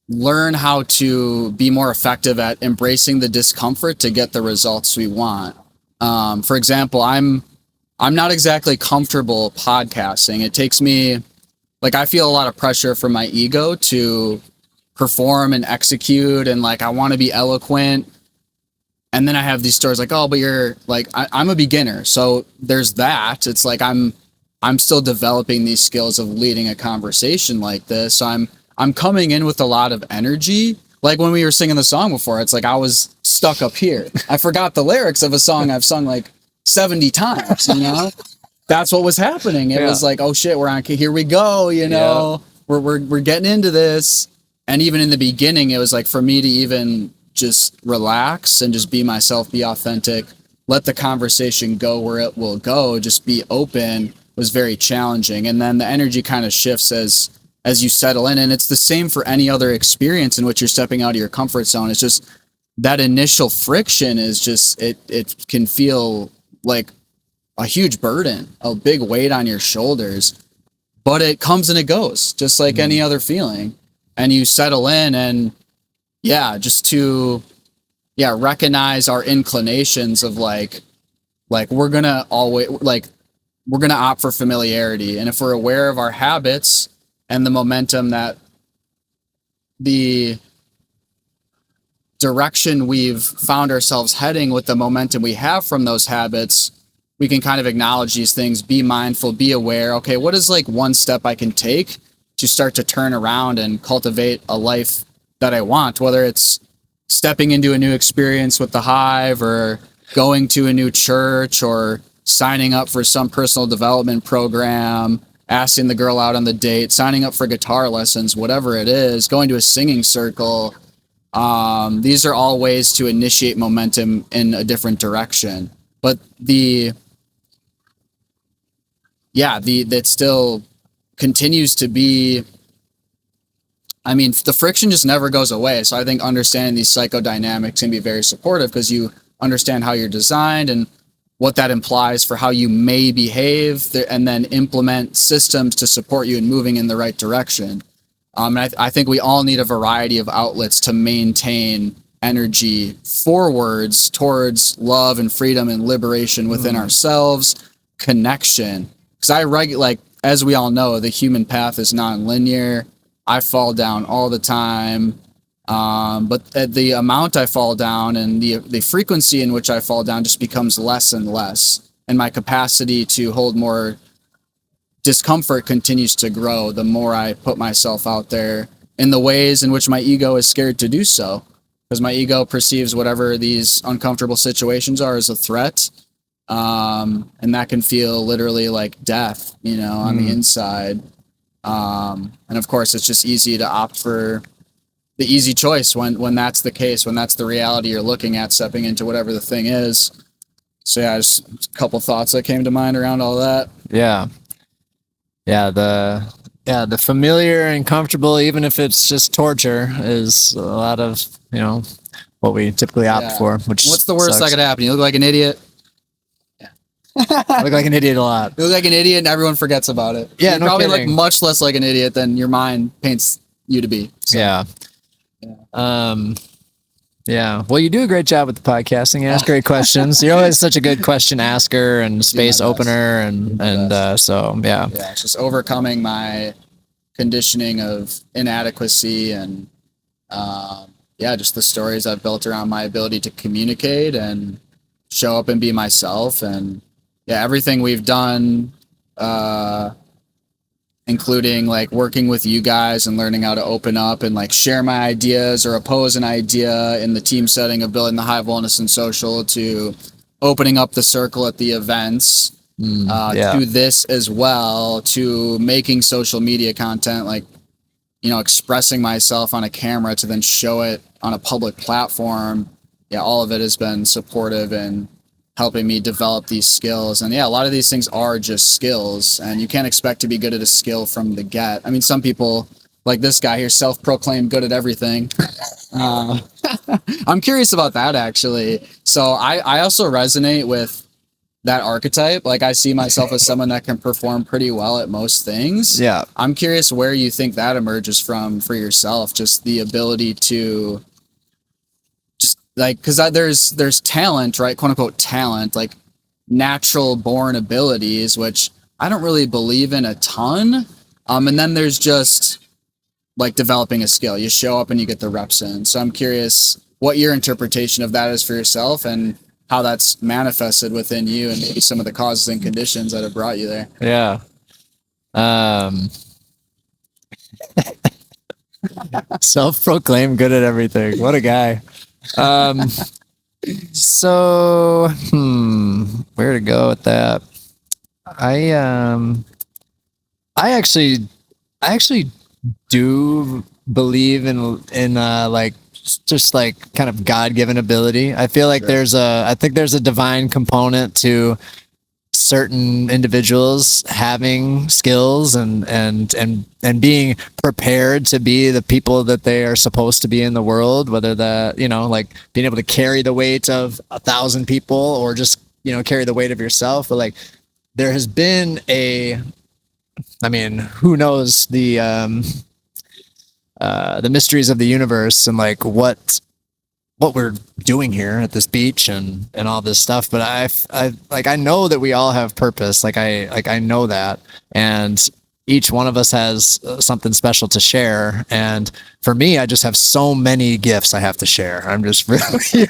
learn how to be more effective at embracing the discomfort to get the results we want. For example, I'm not exactly comfortable podcasting. It takes me, like, I feel a lot of pressure from my ego to perform and execute, and like, I want to be eloquent. And then I have these stories like, oh, but you're like, I'm a beginner. So there's that. It's like, I'm still developing these skills of leading a conversation like this. So I'm coming in with a lot of energy. Like when we were singing the song before, it's like I was stuck up here. I forgot the lyrics of a song I've sung like 70 times, That's what was happening. It was like, oh shit, we're on, here we go, we're getting into this. And even in the beginning, it was like, for me to even just relax and just be myself, be authentic, let the conversation go where it will go, just be open, was very challenging. And then the energy kind of shifts as you settle in. And it's the same for any other experience in which you're stepping out of your comfort zone. It's just that initial friction is just, it can feel like a huge burden, a big weight on your shoulders, but it comes and it goes just like any other feeling. And you settle in, and just to recognize our inclinations of like we're gonna opt for familiarity. And if we're aware of our habits and the momentum, that the direction we've found ourselves heading with the momentum we have from those habits, we can kind of acknowledge these things, be mindful, be aware. Okay, what is like one step I can take to start to turn around and cultivate a life that I want, whether it's stepping into a new experience with the Hive, or going to a new church, or signing up for some personal development program, asking the girl out on the date, signing up for guitar lessons, whatever it is, going to a singing circle. These are all ways to initiate momentum in a different direction. But that still continues to be, I mean, the friction just never goes away. So I think understanding these psychodynamics can be very supportive, because you understand how you're designed and what that implies for how you may behave, and then implement systems to support you in moving in the right direction. And I think we all need a variety of outlets to maintain energy forwards towards love and freedom and liberation within ourselves, connection. Because as we all know, the human path is non-linear. I fall down all the time. But the amount I fall down and the frequency in which I fall down just becomes less and less. And my capacity to hold more discomfort continues to grow the more I put myself out there in the ways in which my ego is scared to do so. Because my ego perceives whatever these uncomfortable situations are as a threat. And that can feel literally like death, on the inside. And of course, it's just easy to opt for the easy choice when that's the case, when that's the reality you're looking at, stepping into whatever the thing is. So just a couple thoughts that came to mind around all that. The familiar and comfortable, even if it's just torture, is a lot of what we typically opt for. Which what's the worst sucks. that could happen? You look like an idiot. I look like an idiot a lot. You look like an idiot and everyone forgets about it. Yeah, you no probably kidding. look much less like an idiot than your mind paints you to be. So. Yeah. Yeah. Well, you do a great job with the podcasting. You ask great questions. You're always such a good question asker and space opener, and so yeah. Yeah, it's just overcoming my conditioning of inadequacy and just the stories I've built around my ability to communicate and show up and be myself, and everything we've done, including like working with you guys and learning how to open up and like share my ideas or oppose an idea in the team setting of building the Hive Wellness and Social, to opening up the circle at the events, to this as well, to making social media content, like, expressing myself on a camera to then show it on a public platform. Yeah, all of it has been supportive and helping me develop these skills. And a lot of these things are just skills, and you can't expect to be good at a skill from the get. I mean, some people, like this guy here, self-proclaimed good at everything. I'm curious about that, actually. So I also resonate with that archetype. Like, I see myself as someone that can perform pretty well at most things. Yeah. I'm curious where you think that emerges from for yourself, just the ability to just like, because there's talent, right? Quote unquote talent, like natural born abilities, which I don't really believe in a ton. And then there's just like developing a skill. You show up and you get the reps in. So I'm curious what your interpretation of that is for yourself, and how that's manifested within you, and maybe some of the causes and conditions that have brought you there. Yeah. Self-proclaimed good at everything. What a guy. So, where to go with that? I actually do believe in like just like kind of God-given ability. I feel like I think there's a divine component to certain individuals having skills and being prepared to be the people that they are supposed to be in the world, whether that, like being able to carry the weight of 1,000 people or just, carry the weight of yourself. But like, there has been who knows the mysteries of the universe and like what we're doing here at this beach and all this stuff. But I know that we all have purpose. I know that, and each one of us has something special to share. And for me, I just have so many gifts I have to share. I'm just really,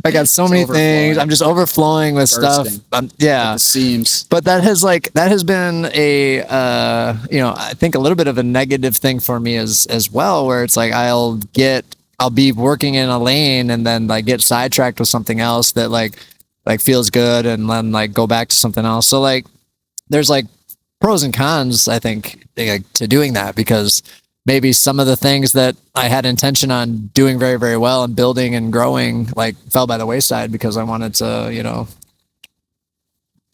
I got so many things. I'm just overflowing with stuff. Yeah. It seems. But that has been I think a little bit of a negative thing for me as well, where it's like, I'll be working in a lane and then like get sidetracked with something else that like feels good, and then like go back to something else. So like, there's like pros and cons, I think, to doing that, because maybe some of the things that I had intention on doing very, very well and building and growing like fell by the wayside because I wanted to,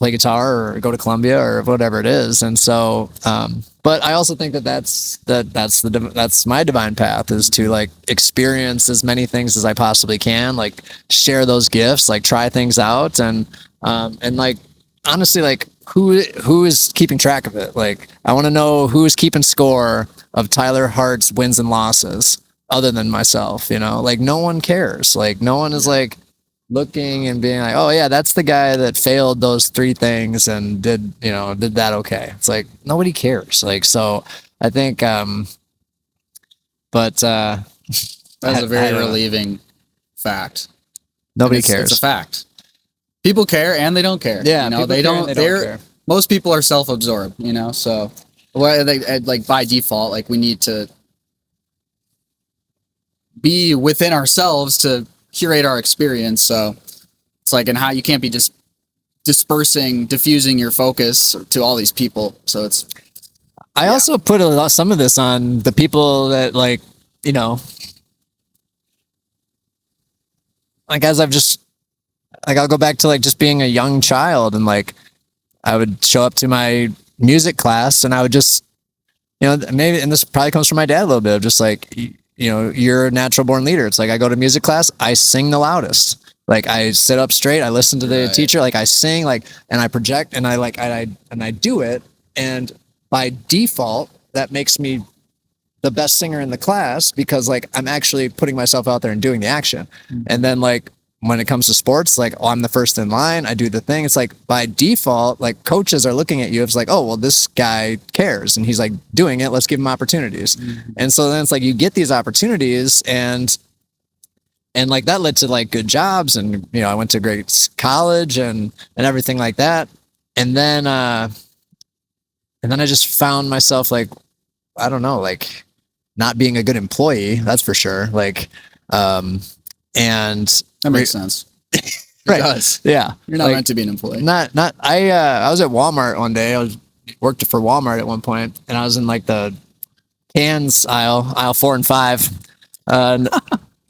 play guitar or go to Columbia or whatever it is. And so, but I also think that's my divine path, is to like experience as many things as I possibly can, like share those gifts, like try things out, and like, honestly, like who is keeping track of it? Like, I want to know who's keeping score of Tyler Hart's wins and losses other than myself, like no one cares. Like no one is like looking and being like, oh yeah, that's the guy that failed those 3 things and did that okay. It's like nobody cares. Like, so I think but that's a very relieving fact. Nobody cares. It's a fact. People care and they don't care. Yeah, they don't care. Most people are self-absorbed, so like by default, like we need to be within ourselves to curate our experience. So it's like, and how you can't be just diffusing your focus to all these people. So it's, I also put some of this on the people that like, like as I've just, like I'll go back to like just being a young child, and like I would show up to my music class and I would just, maybe, and this probably comes from my dad a little bit, of just like, you're a natural born leader. It's like, I go to music class, I sing the loudest. Like I sit up straight, I listen to the teacher, like I sing, like, and I project, and I do it, and by default, that makes me the best singer in the class because like I'm actually putting myself out there and doing the action. And then like when it comes to sports, like, oh, I'm the first in line, I do the thing. It's like by default, like coaches are looking at you. It's like, oh, well, this guy cares and he's like doing it. Let's give him opportunities. And so then it's like you get these opportunities and like that led to like good jobs, and you know, I went to great college and everything like that. And then I just found myself like, I don't know, like not being a good employee, that's for sure. Like, and that makes sense. Right. It does. Yeah. You're not meant to be an employee. I was at Walmart one day. I worked for Walmart at one point, and I was in like the cans aisle 4 and 5,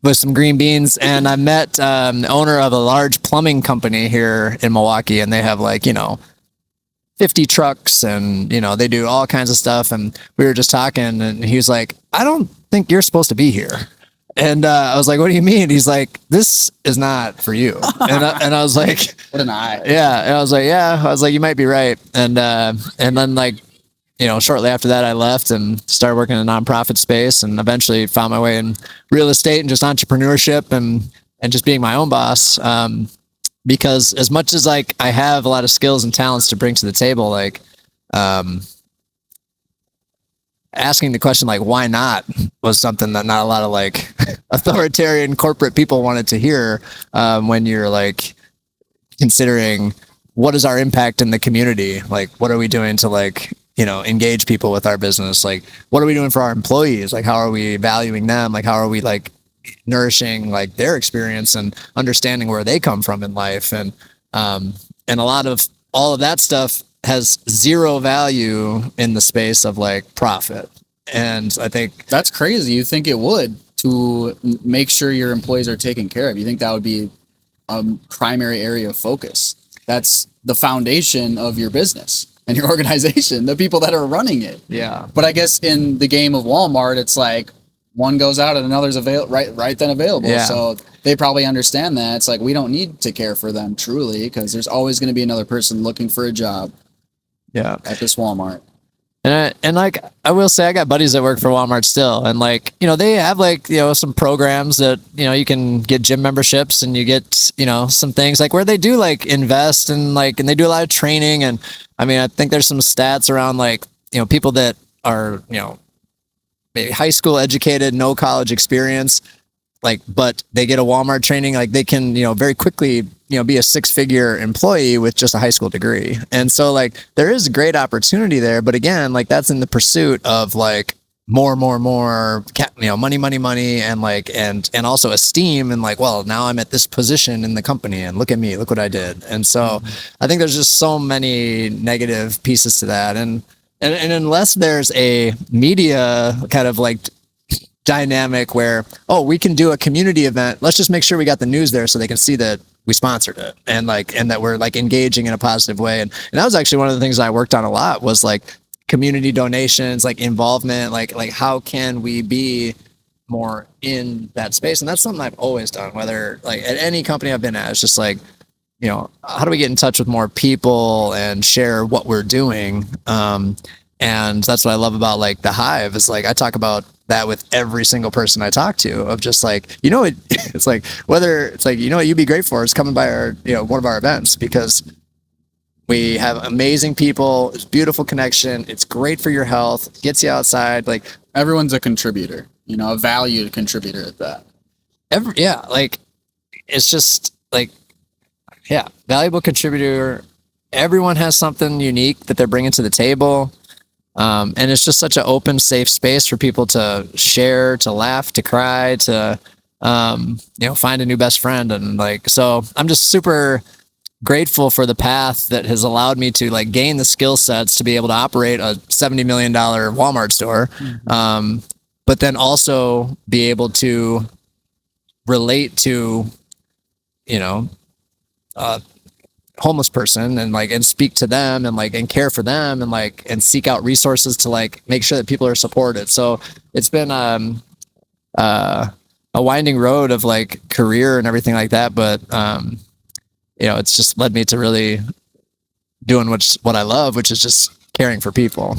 with some green beans. And I met, the owner of a large plumbing company here in Milwaukee, and they have like, 50 trucks and, they do all kinds of stuff. And we were just talking and he was like, I don't think you're supposed to be here. And I was like, what do you mean? He's like, this is not for you. And I was like, what an eye. Yeah. And I was like, yeah. I was like, you might be right. And then like, shortly after that, I left and started working in a nonprofit space, and eventually found my way in real estate and just entrepreneurship and just being my own boss. Because as much as like I have a lot of skills and talents to bring to the table, like, asking the question, like, why not, was something that not a lot of like authoritarian corporate people wanted to hear, when you're like considering what is our impact in the community? Like, what are we doing to like, engage people with our business? Like, what are we doing for our employees? Like, how are we valuing them? Like, how are we like nourishing like their experience and understanding where they come from in life? And a lot of all of that stuff has zero value in the space of like profit. And I think that's crazy. You think it would, to make sure your employees are taken care of? You think that would be a primary area of focus? That's the foundation of your business and your organization, the people that are running it. Yeah. But I guess in the game of Walmart, it's like one goes out and another's right then available. Yeah. So they probably understand that. It's like, we don't need to care for them truly, because there's always going to be another person looking for a job. Yeah. At this Walmart. And like, I will say, I got buddies that work for Walmart still. And like, they have like, some programs that, you can get gym memberships and you get, some things like where they do like invest and like, and they do a lot of training. And I mean, I think there's some stats around like, people that are, maybe high school educated, no college experience, like, but they get a Walmart training, like they can, very quickly, be a 6-figure employee with just a high school degree. And so like, there is a great opportunity there, but again, like that's in the pursuit of like more, money, and like, and also esteem, and like, well, now I'm at this position in the company and look at me, look what I did. And so I think there's just so many negative pieces to that. And unless there's a media kind of like dynamic where, oh, we can do a community event, let's just make sure we got the news there so they can see that we sponsored it, and that we're like engaging in a positive way. And that was actually one of the things I worked on a lot, was like community donations, like involvement, like how can we be more in that space? And that's something I've always done, whether like at any company I've been at. It's just like, how do we get in touch with more people and share what we're doing? And that's what I love about like the Hive, is like I talk about that with every single person I talk to, of just like, it's like, whether it's like, what you'd be great for is coming by our, one of our events, because we have amazing people, it's beautiful connection, it's great for your health, gets you outside. Like everyone's a contributor, a valued contributor at that. Like it's just like, valuable contributor. Everyone has something unique that they're bringing to the table. And it's just such an open, safe space for people to share, to laugh, to cry, to, find a new best friend. And like, so I'm just super grateful for the path that has allowed me to like gain the skill sets to be able to operate a $70 million Walmart store. But then also be able to relate to, homeless person and speak to them and care for them and seek out resources to like make sure that people are supported. So it's been a winding road of like career and everything like that. But, you know, it's just led me to really doing what I love, which is just caring for people.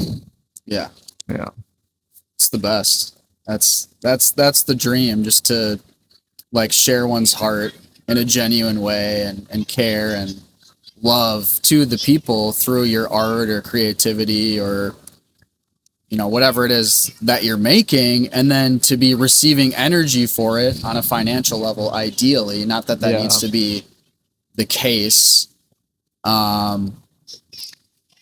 Yeah. Yeah. It's the best. That's the dream, just to like share one's heart in a genuine way and care and love to the people through your art or creativity or, you know, whatever it is that you're making, and then to be receiving energy for it on a financial level, ideally. Not that needs to be the case.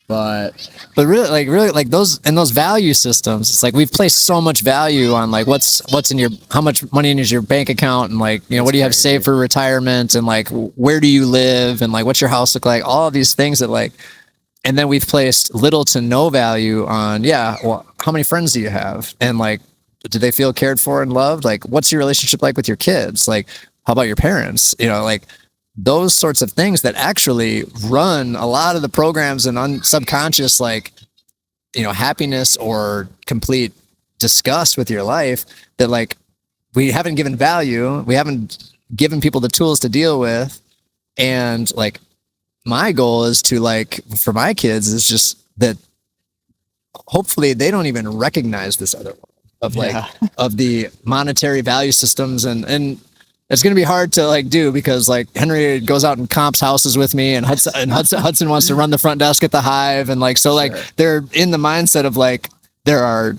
But really like those value systems, it's like we've placed so much value on like what's in your, how much money is your bank account, and like, you know, what do you have saved for retirement, and like where do you live, and like what's your house look like, all of these things that like, and then we've placed little to no value on, well, how many friends do you have, and like, do they feel cared for and loved, like what's your relationship like with your kids, like how about your parents, you know, like those sorts of things that actually run a lot of the programs and subconscious, like, you know, happiness or complete disgust with your life, that like we haven't given value, we haven't given people the tools to deal with. And like my goal is to, like, for my kids, is just that hopefully they don't even recognize this other world of like of the monetary value systems, and it's going to be hard to like do, because like Henry goes out and comps houses with me, and Hudson wants to run the front desk at the Hive. And like, so like they're in the mindset of like, there are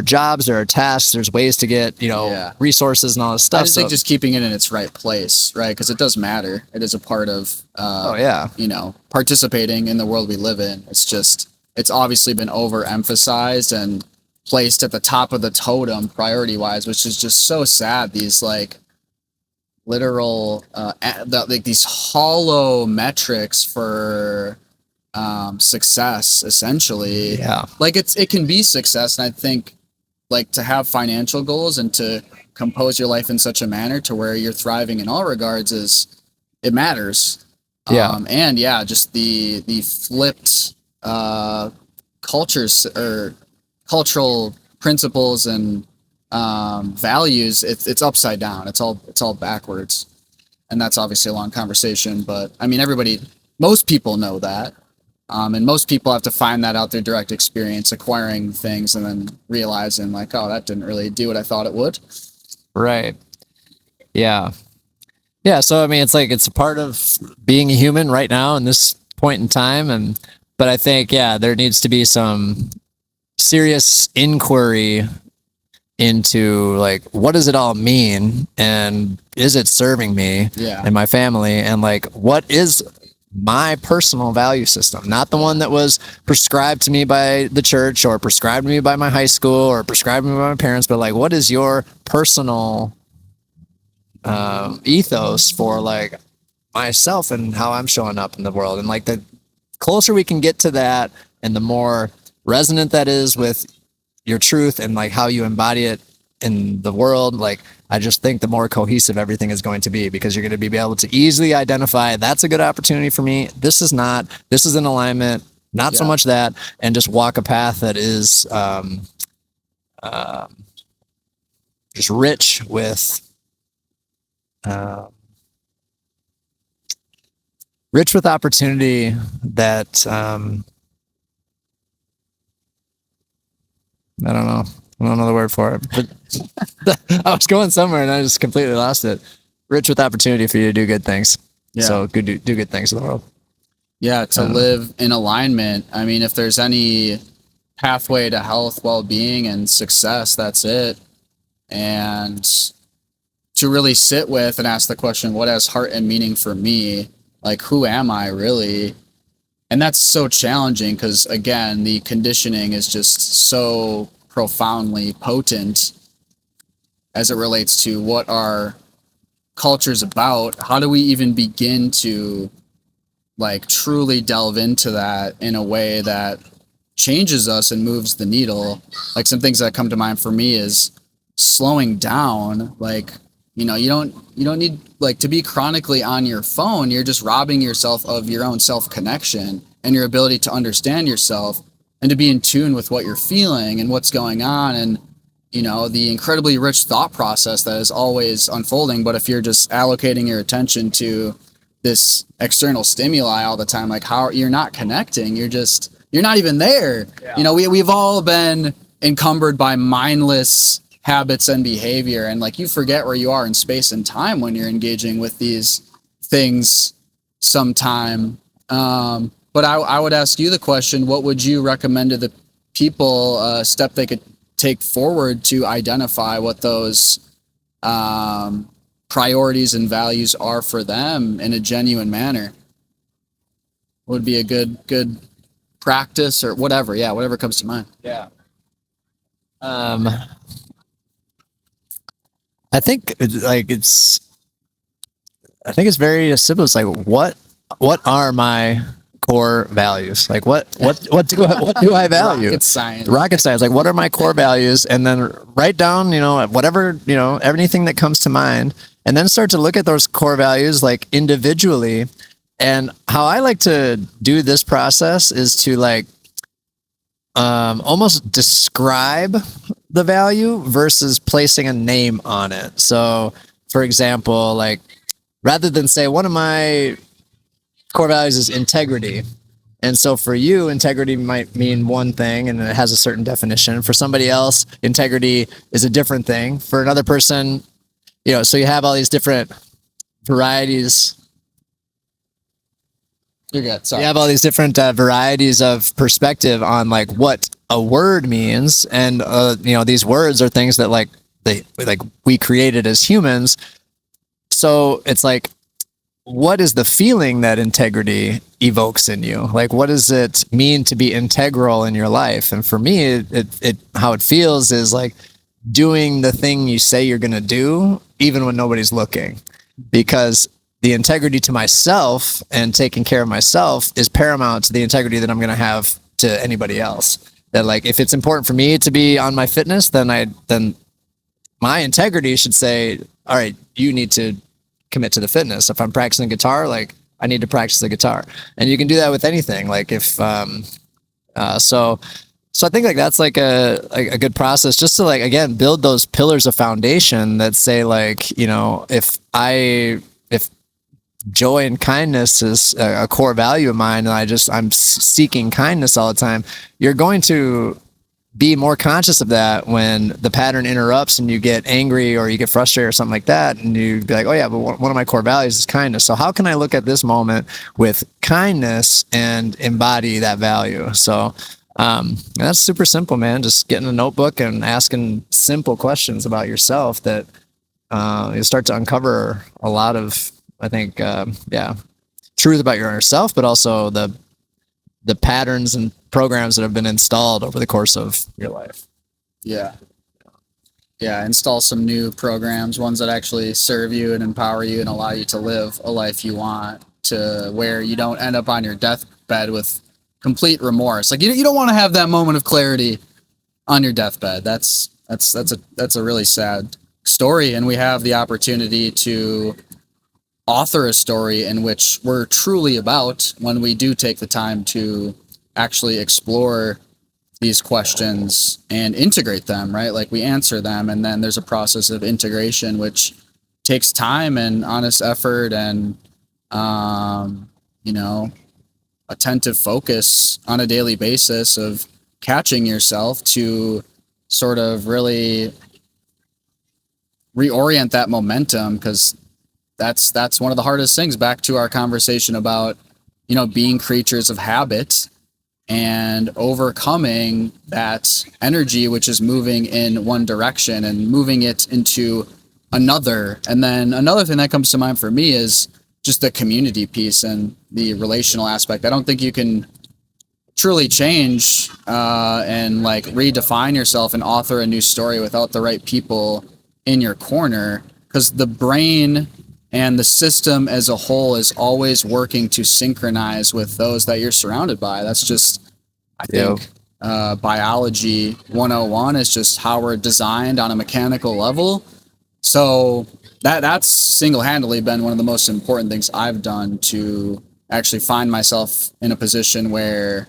jobs, there are tasks, there's ways to get, you know, resources and all this stuff. I just think just keeping it in its right place, right? Because it does matter. It is a part of, you know, participating in the world we live in. It's just, it's obviously been overemphasized and placed at the top of the totem priority wise, which is just so sad. These like literal like these hollow metrics for success, essentially. Like it can be success, and I think like to have financial goals and to compose your life in such a manner to where you're thriving in all regards, it matters. And just the flipped cultures or cultural principles and values, it's upside down. It's all backwards. And that's obviously a long conversation, but I mean, most people know that. And most people have to find that out through direct experience, acquiring things and then realizing like, oh, that didn't really do what I thought it would. Right. Yeah. Yeah. So, I mean, it's like, it's a part of being a human right now in this point in time. But I think, there needs to be some serious inquiry into like, what does it all mean, and is it serving me and my family, and like, what is my personal value system, not the one that was prescribed to me by the church or prescribed to me by my high school or prescribed to me by my parents, but like, what is your personal ethos for like myself and how I'm showing up in the world. And like the closer we can get to that, and the more resonant that is with your truth and like how you embody it in the world, like I just think the more cohesive everything is going to be, because you're going to be able to easily identify, that's a good opportunity for me, this is not, this is in alignment, not so much that, and just walk a path that is just rich with opportunity that I don't know the word for it, but I was going somewhere and I just completely lost it. Rich with opportunity for you to do good things. So do good things in the world. To live in alignment. I mean, if there's any pathway to health, well-being, and success, that's it. And to really sit with and ask the question, what has heart and meaning for me? Like, who am I really? And that's so challenging because, again, the conditioning is just so profoundly potent as it relates to what our culture's about. How do we even begin to like truly delve into that in a way that changes us and moves the needle? Like some things that come to mind for me is slowing down. Like, you know, you don't need like to be chronically on your phone. You're just robbing yourself of your own self-connection and your ability to understand yourself and to be in tune with what you're feeling and what's going on. And the incredibly rich thought process that is always unfolding. But if you're just allocating your attention to this external stimuli all the time, like how you're not connecting, you're not even there. Yeah. We've all been encumbered by mindless habits and behavior, and like you forget where you are in space and time when you're engaging with these things sometime. But I would ask you the question, what would you recommend to the people, a step they could take forward to identify what those priorities and values are for them in a genuine manner? Would be a good practice or whatever. Yeah, whatever comes to mind. Yeah. I think it's very simple. It's like what are my core values? Like what do I value? Rocket science. Rocket science. Like what are my core values? And then write down, whatever, everything that comes to mind, and then start to look at those core values like individually. And how I like to do this process is to like almost describe the value versus placing a name on it. So, for example, like rather than say one of my core values is integrity. And so for you, integrity might mean one thing and it has a certain definition. For somebody else, integrity is a different thing. For another person, so you have all these different varieties. You're good. Sorry. You have all these different varieties of perspective on like what a word means. And, these words are things that we created as humans. So it's like, what is the feeling that integrity evokes in you? Like, what does it mean to be integral in your life? And for me, it how it feels is like doing the thing you say you're going to do, even when nobody's looking, because the integrity to myself and taking care of myself is paramount to the integrity that I'm going to have to anybody else. That like, if it's important for me to be on my fitness, then my integrity should say, all right, you need to commit to the fitness. If I'm practicing guitar, like I need to practice the guitar, and you can do that with anything. Like if, so I think like that's like a good process just to like, again, build those pillars of foundation that say like, if joy and kindness is a core value of mine, and I'm seeking kindness all the time, you're going to be more conscious of that when the pattern interrupts and you get angry or you get frustrated or something like that, and you be like, oh yeah, but one of my core values is kindness. So how can I look at this moment with kindness and embody that value? So that's super simple, man. Just getting a notebook and asking simple questions about yourself that you start to uncover a lot of, I think, truth about yourself, but also the patterns and programs that have been installed over the course of your life. Yeah. Install some new programs, ones that actually serve you and empower you and allow you to live a life you want, to where you don't end up on your deathbed with complete remorse. Like you don't want to have that moment of clarity on your deathbed. That's a really sad story. And we have the opportunity to author a story in which we're truly about when we do take the time to actually explore these questions and integrate them, right? Like we answer them, and then there's a process of integration, which takes time and honest effort and, attentive focus on a daily basis of catching yourself to sort of really reorient that momentum, because that's one of the hardest things, back to our conversation about, being creatures of habit and overcoming that energy, which is moving in one direction and moving it into another. And then another thing that comes to mind for me is just the community piece and the relational aspect. I don't think you can truly change and like redefine yourself and author a new story without the right people in your corner, because the brain and the system as a whole is always working to synchronize with those that you're surrounded by. That's just, I think, biology 101 is just how we're designed on a mechanical level. So that's single-handedly been one of the most important things I've done to actually find myself in a position where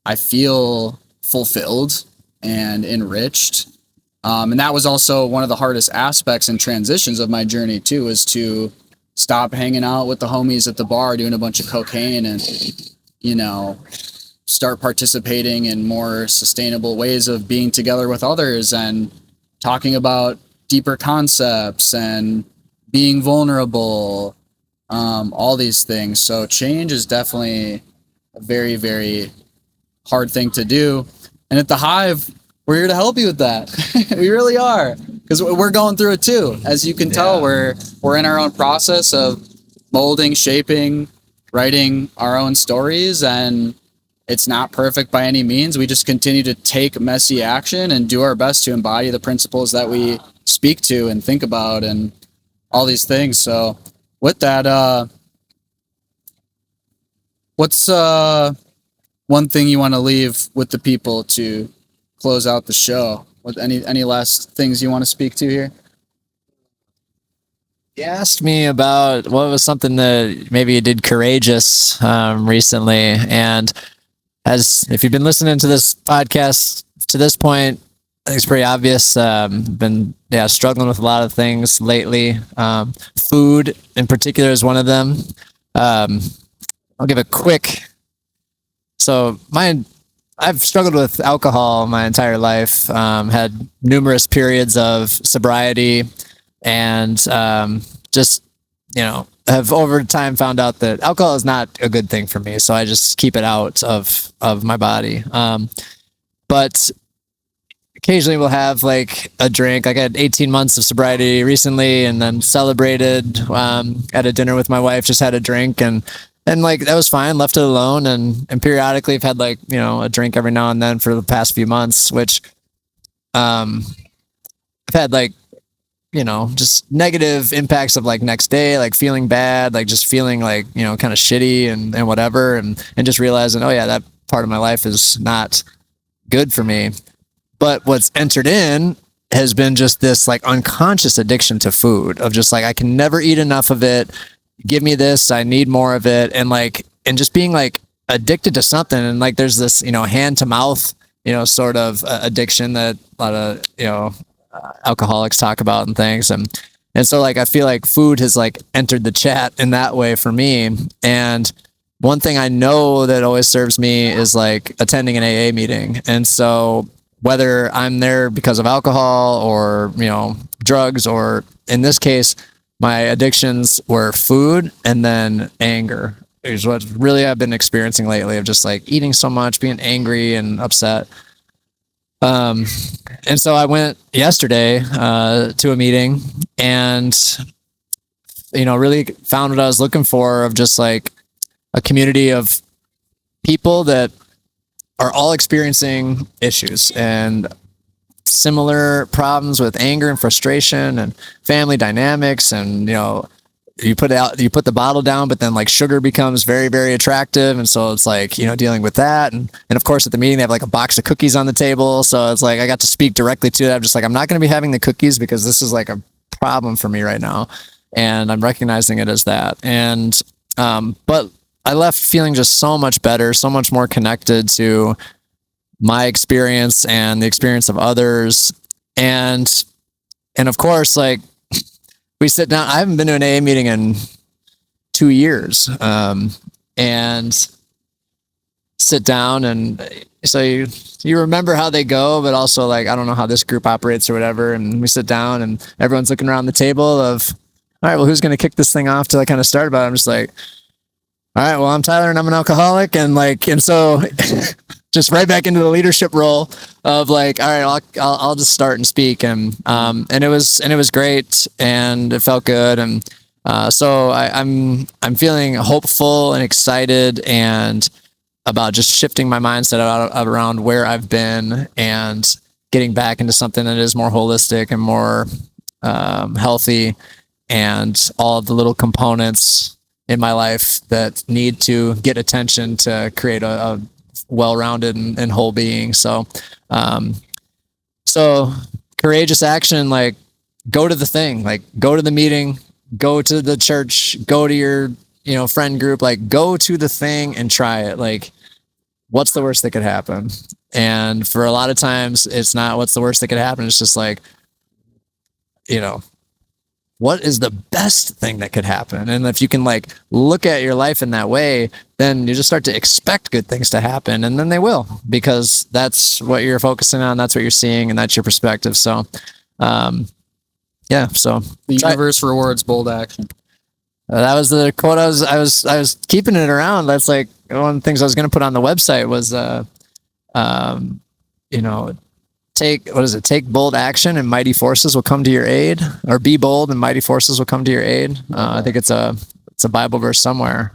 I feel fulfilled and enriched And that was also one of the hardest aspects and transitions of my journey too, was to stop hanging out with the homies at the bar doing a bunch of cocaine and, you know, start participating in more sustainable ways of being together with others and talking about deeper concepts and being vulnerable, all these things. So change is definitely a very, very hard thing to do. And at the Hive, we're here to help you with that. We really are, because we're going through it too. As you can tell, we're in our own process of molding, shaping, writing our own stories, and it's not perfect by any means. We just continue to take messy action and do our best to embody the principles that we speak to and think about and all these things. So with that, what's one thing you want to leave with the people to close out the show? With any last things you want to speak to here? You asked me about what was something that maybe you did courageous recently, and as if you've been listening to this podcast to this point, I think it's pretty obvious. Been struggling with a lot of things lately. Food in particular is one of them. I'll give a quick. So I've struggled with alcohol my entire life. Had numerous periods of sobriety, and just have over time found out that alcohol is not a good thing for me. So I just keep it out of my body. But occasionally we'll have like a drink. Like I had 18 months of sobriety recently, and then celebrated at a dinner with my wife. Just had a drink, and like that was fine. Left it alone, and periodically I've had like a drink every now and then for the past few months, which I've had like just negative impacts of like next day, like feeling bad, like just feeling like kind of shitty and whatever, and just realizing, oh yeah, that part of my life is not good for me. But what's entered in has been just this like unconscious addiction to food, of just like I can never eat enough of it. Give me this, I need more of it, and just being like addicted to something. And like there's this hand to mouth sort of addiction that a lot of alcoholics talk about and things, and so like I feel like food has like entered the chat in that way for me. And one thing I know that always serves me is like attending an AA meeting. And so whether I'm there because of alcohol or drugs, or in this case my addictions were food and then anger, is what really I've been experiencing lately, of just like eating so much, being angry and upset. And so I went yesterday to a meeting, and really found what I was looking for, of just like a community of people that are all experiencing issues and similar problems with anger and frustration and family dynamics. And you put the bottle down, but then like sugar becomes very, very attractive. And so it's like, dealing with that. And of course at the meeting, they have like a box of cookies on the table. So it's like, I got to speak directly to that. I'm just like, I'm not going to be having the cookies because this is like a problem for me right now. And I'm recognizing it as that. And, but I left feeling just so much better, so much more connected to my experience and the experience of others. And of course, like, we sit down. I haven't been to an AA meeting in 2 years, and sit down, and so you remember how they go, but also like I don't know how this group operates or whatever. And we sit down, and everyone's looking around the table of, all right, well, who's going to kick this thing off till I kind of start about it? I'm just like, all right, well, I'm Tyler and I'm an alcoholic, and so just right back into the leadership role of like, all right, I'll just start and speak, and it was great, and it felt good, and so I'm feeling hopeful and excited, and about just shifting my mindset around where I've been and getting back into something that is more holistic and more healthy, and all of the little components in my life that need to get attention to create a well-rounded and whole being. So courageous action, like go to the thing, like go to the meeting, go to the church, go to your friend group, like go to the thing and try it. Like what's the worst that could happen? And for a lot of times, it's not what's the worst that could happen. It's just like, what is the best thing that could happen? And if you can like look at your life in that way, then you just start to expect good things to happen, and then they will, because that's what you're focusing on, that's what you're seeing, and that's your perspective. So, yeah. So the universe rewards bold action. That was the quote. I was keeping it around. That's like one of the things I was going to put on the website was, take bold action and mighty forces will come to your aid, or be bold and mighty forces will come to your aid. I think it's a Bible verse somewhere.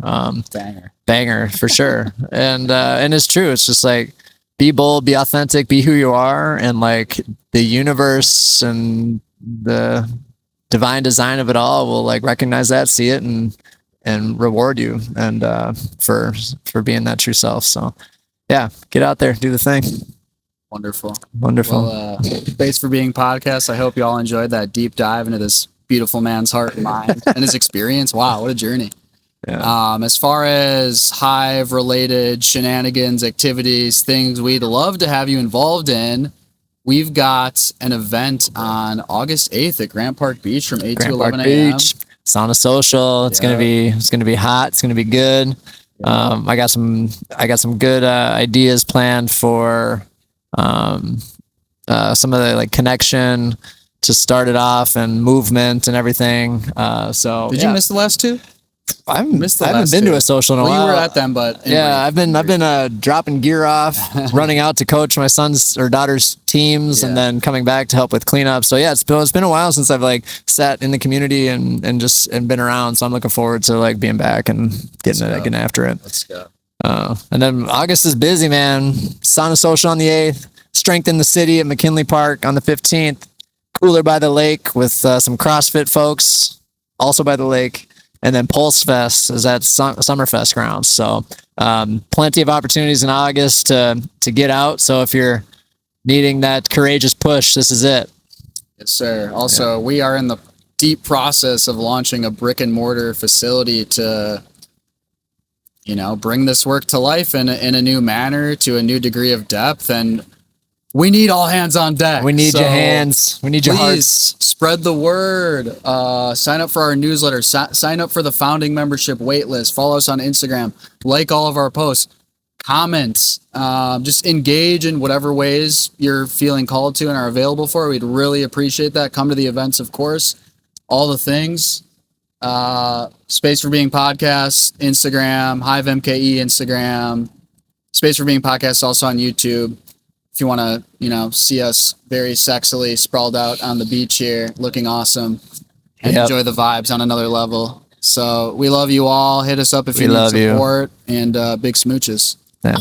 Banger for sure. And it's true. It's just like, be bold, be authentic, be who you are. And like the universe and the divine design of it all will like recognize that, see it, and reward you. And, for being that true self. So yeah, get out there, do the thing. Wonderful. Well, Thanks for being podcast. I hope you all enjoyed that deep dive into this beautiful man's heart and mind and his experience. Wow, what a journey. Yeah. As far as Hive related shenanigans, activities, things we'd love to have you involved in, we've got an event on August 8th at Grant Park Beach from 8 to 11 a.m. Sauna Social. It's gonna be hot. It's gonna be good. I got some good ideas planned for some of the like connection to start it off, and movement and everything. Did you miss the last two? I haven't been to a social in a while. You were at them, but anyway. Yeah, I've been dropping gear off, running out to coach my son's or daughter's teams, and then coming back to help with cleanup. So yeah, it's been a while since I've like sat in the community and been around. So I'm looking forward to like being back and getting after it. Let's go. And then August is busy, man. Sauna Social on the 8th, Strength in the City at McKinley Park on the 15th, Cooler by the Lake with some CrossFit folks, also by the lake, and then Pulse Fest is at Summerfest grounds. So plenty of opportunities in August to get out. So if you're needing that courageous push, this is it. Yes, sir. Also, we are in the deep process of launching a brick and mortar facility to bring this work to life in a new manner, to a new degree of depth. And we need all hands on deck. We need your hands. We need your hearts. Spread the word. Sign up for our newsletter. Sign up for the founding membership waitlist. Follow us on Instagram. Like all of our posts. Comment. Just engage in whatever ways you're feeling called to and are available for. We'd really appreciate that. Come to the events, of course. All the things. Space for Being Podcast, Instagram, Hive MKE Instagram, Space for Being Podcast also on YouTube. If you want to, see us very sexily sprawled out on the beach here, looking awesome, and enjoy the vibes on another level. So we love you all. Hit us up if you need support, and big smooches. Yeah.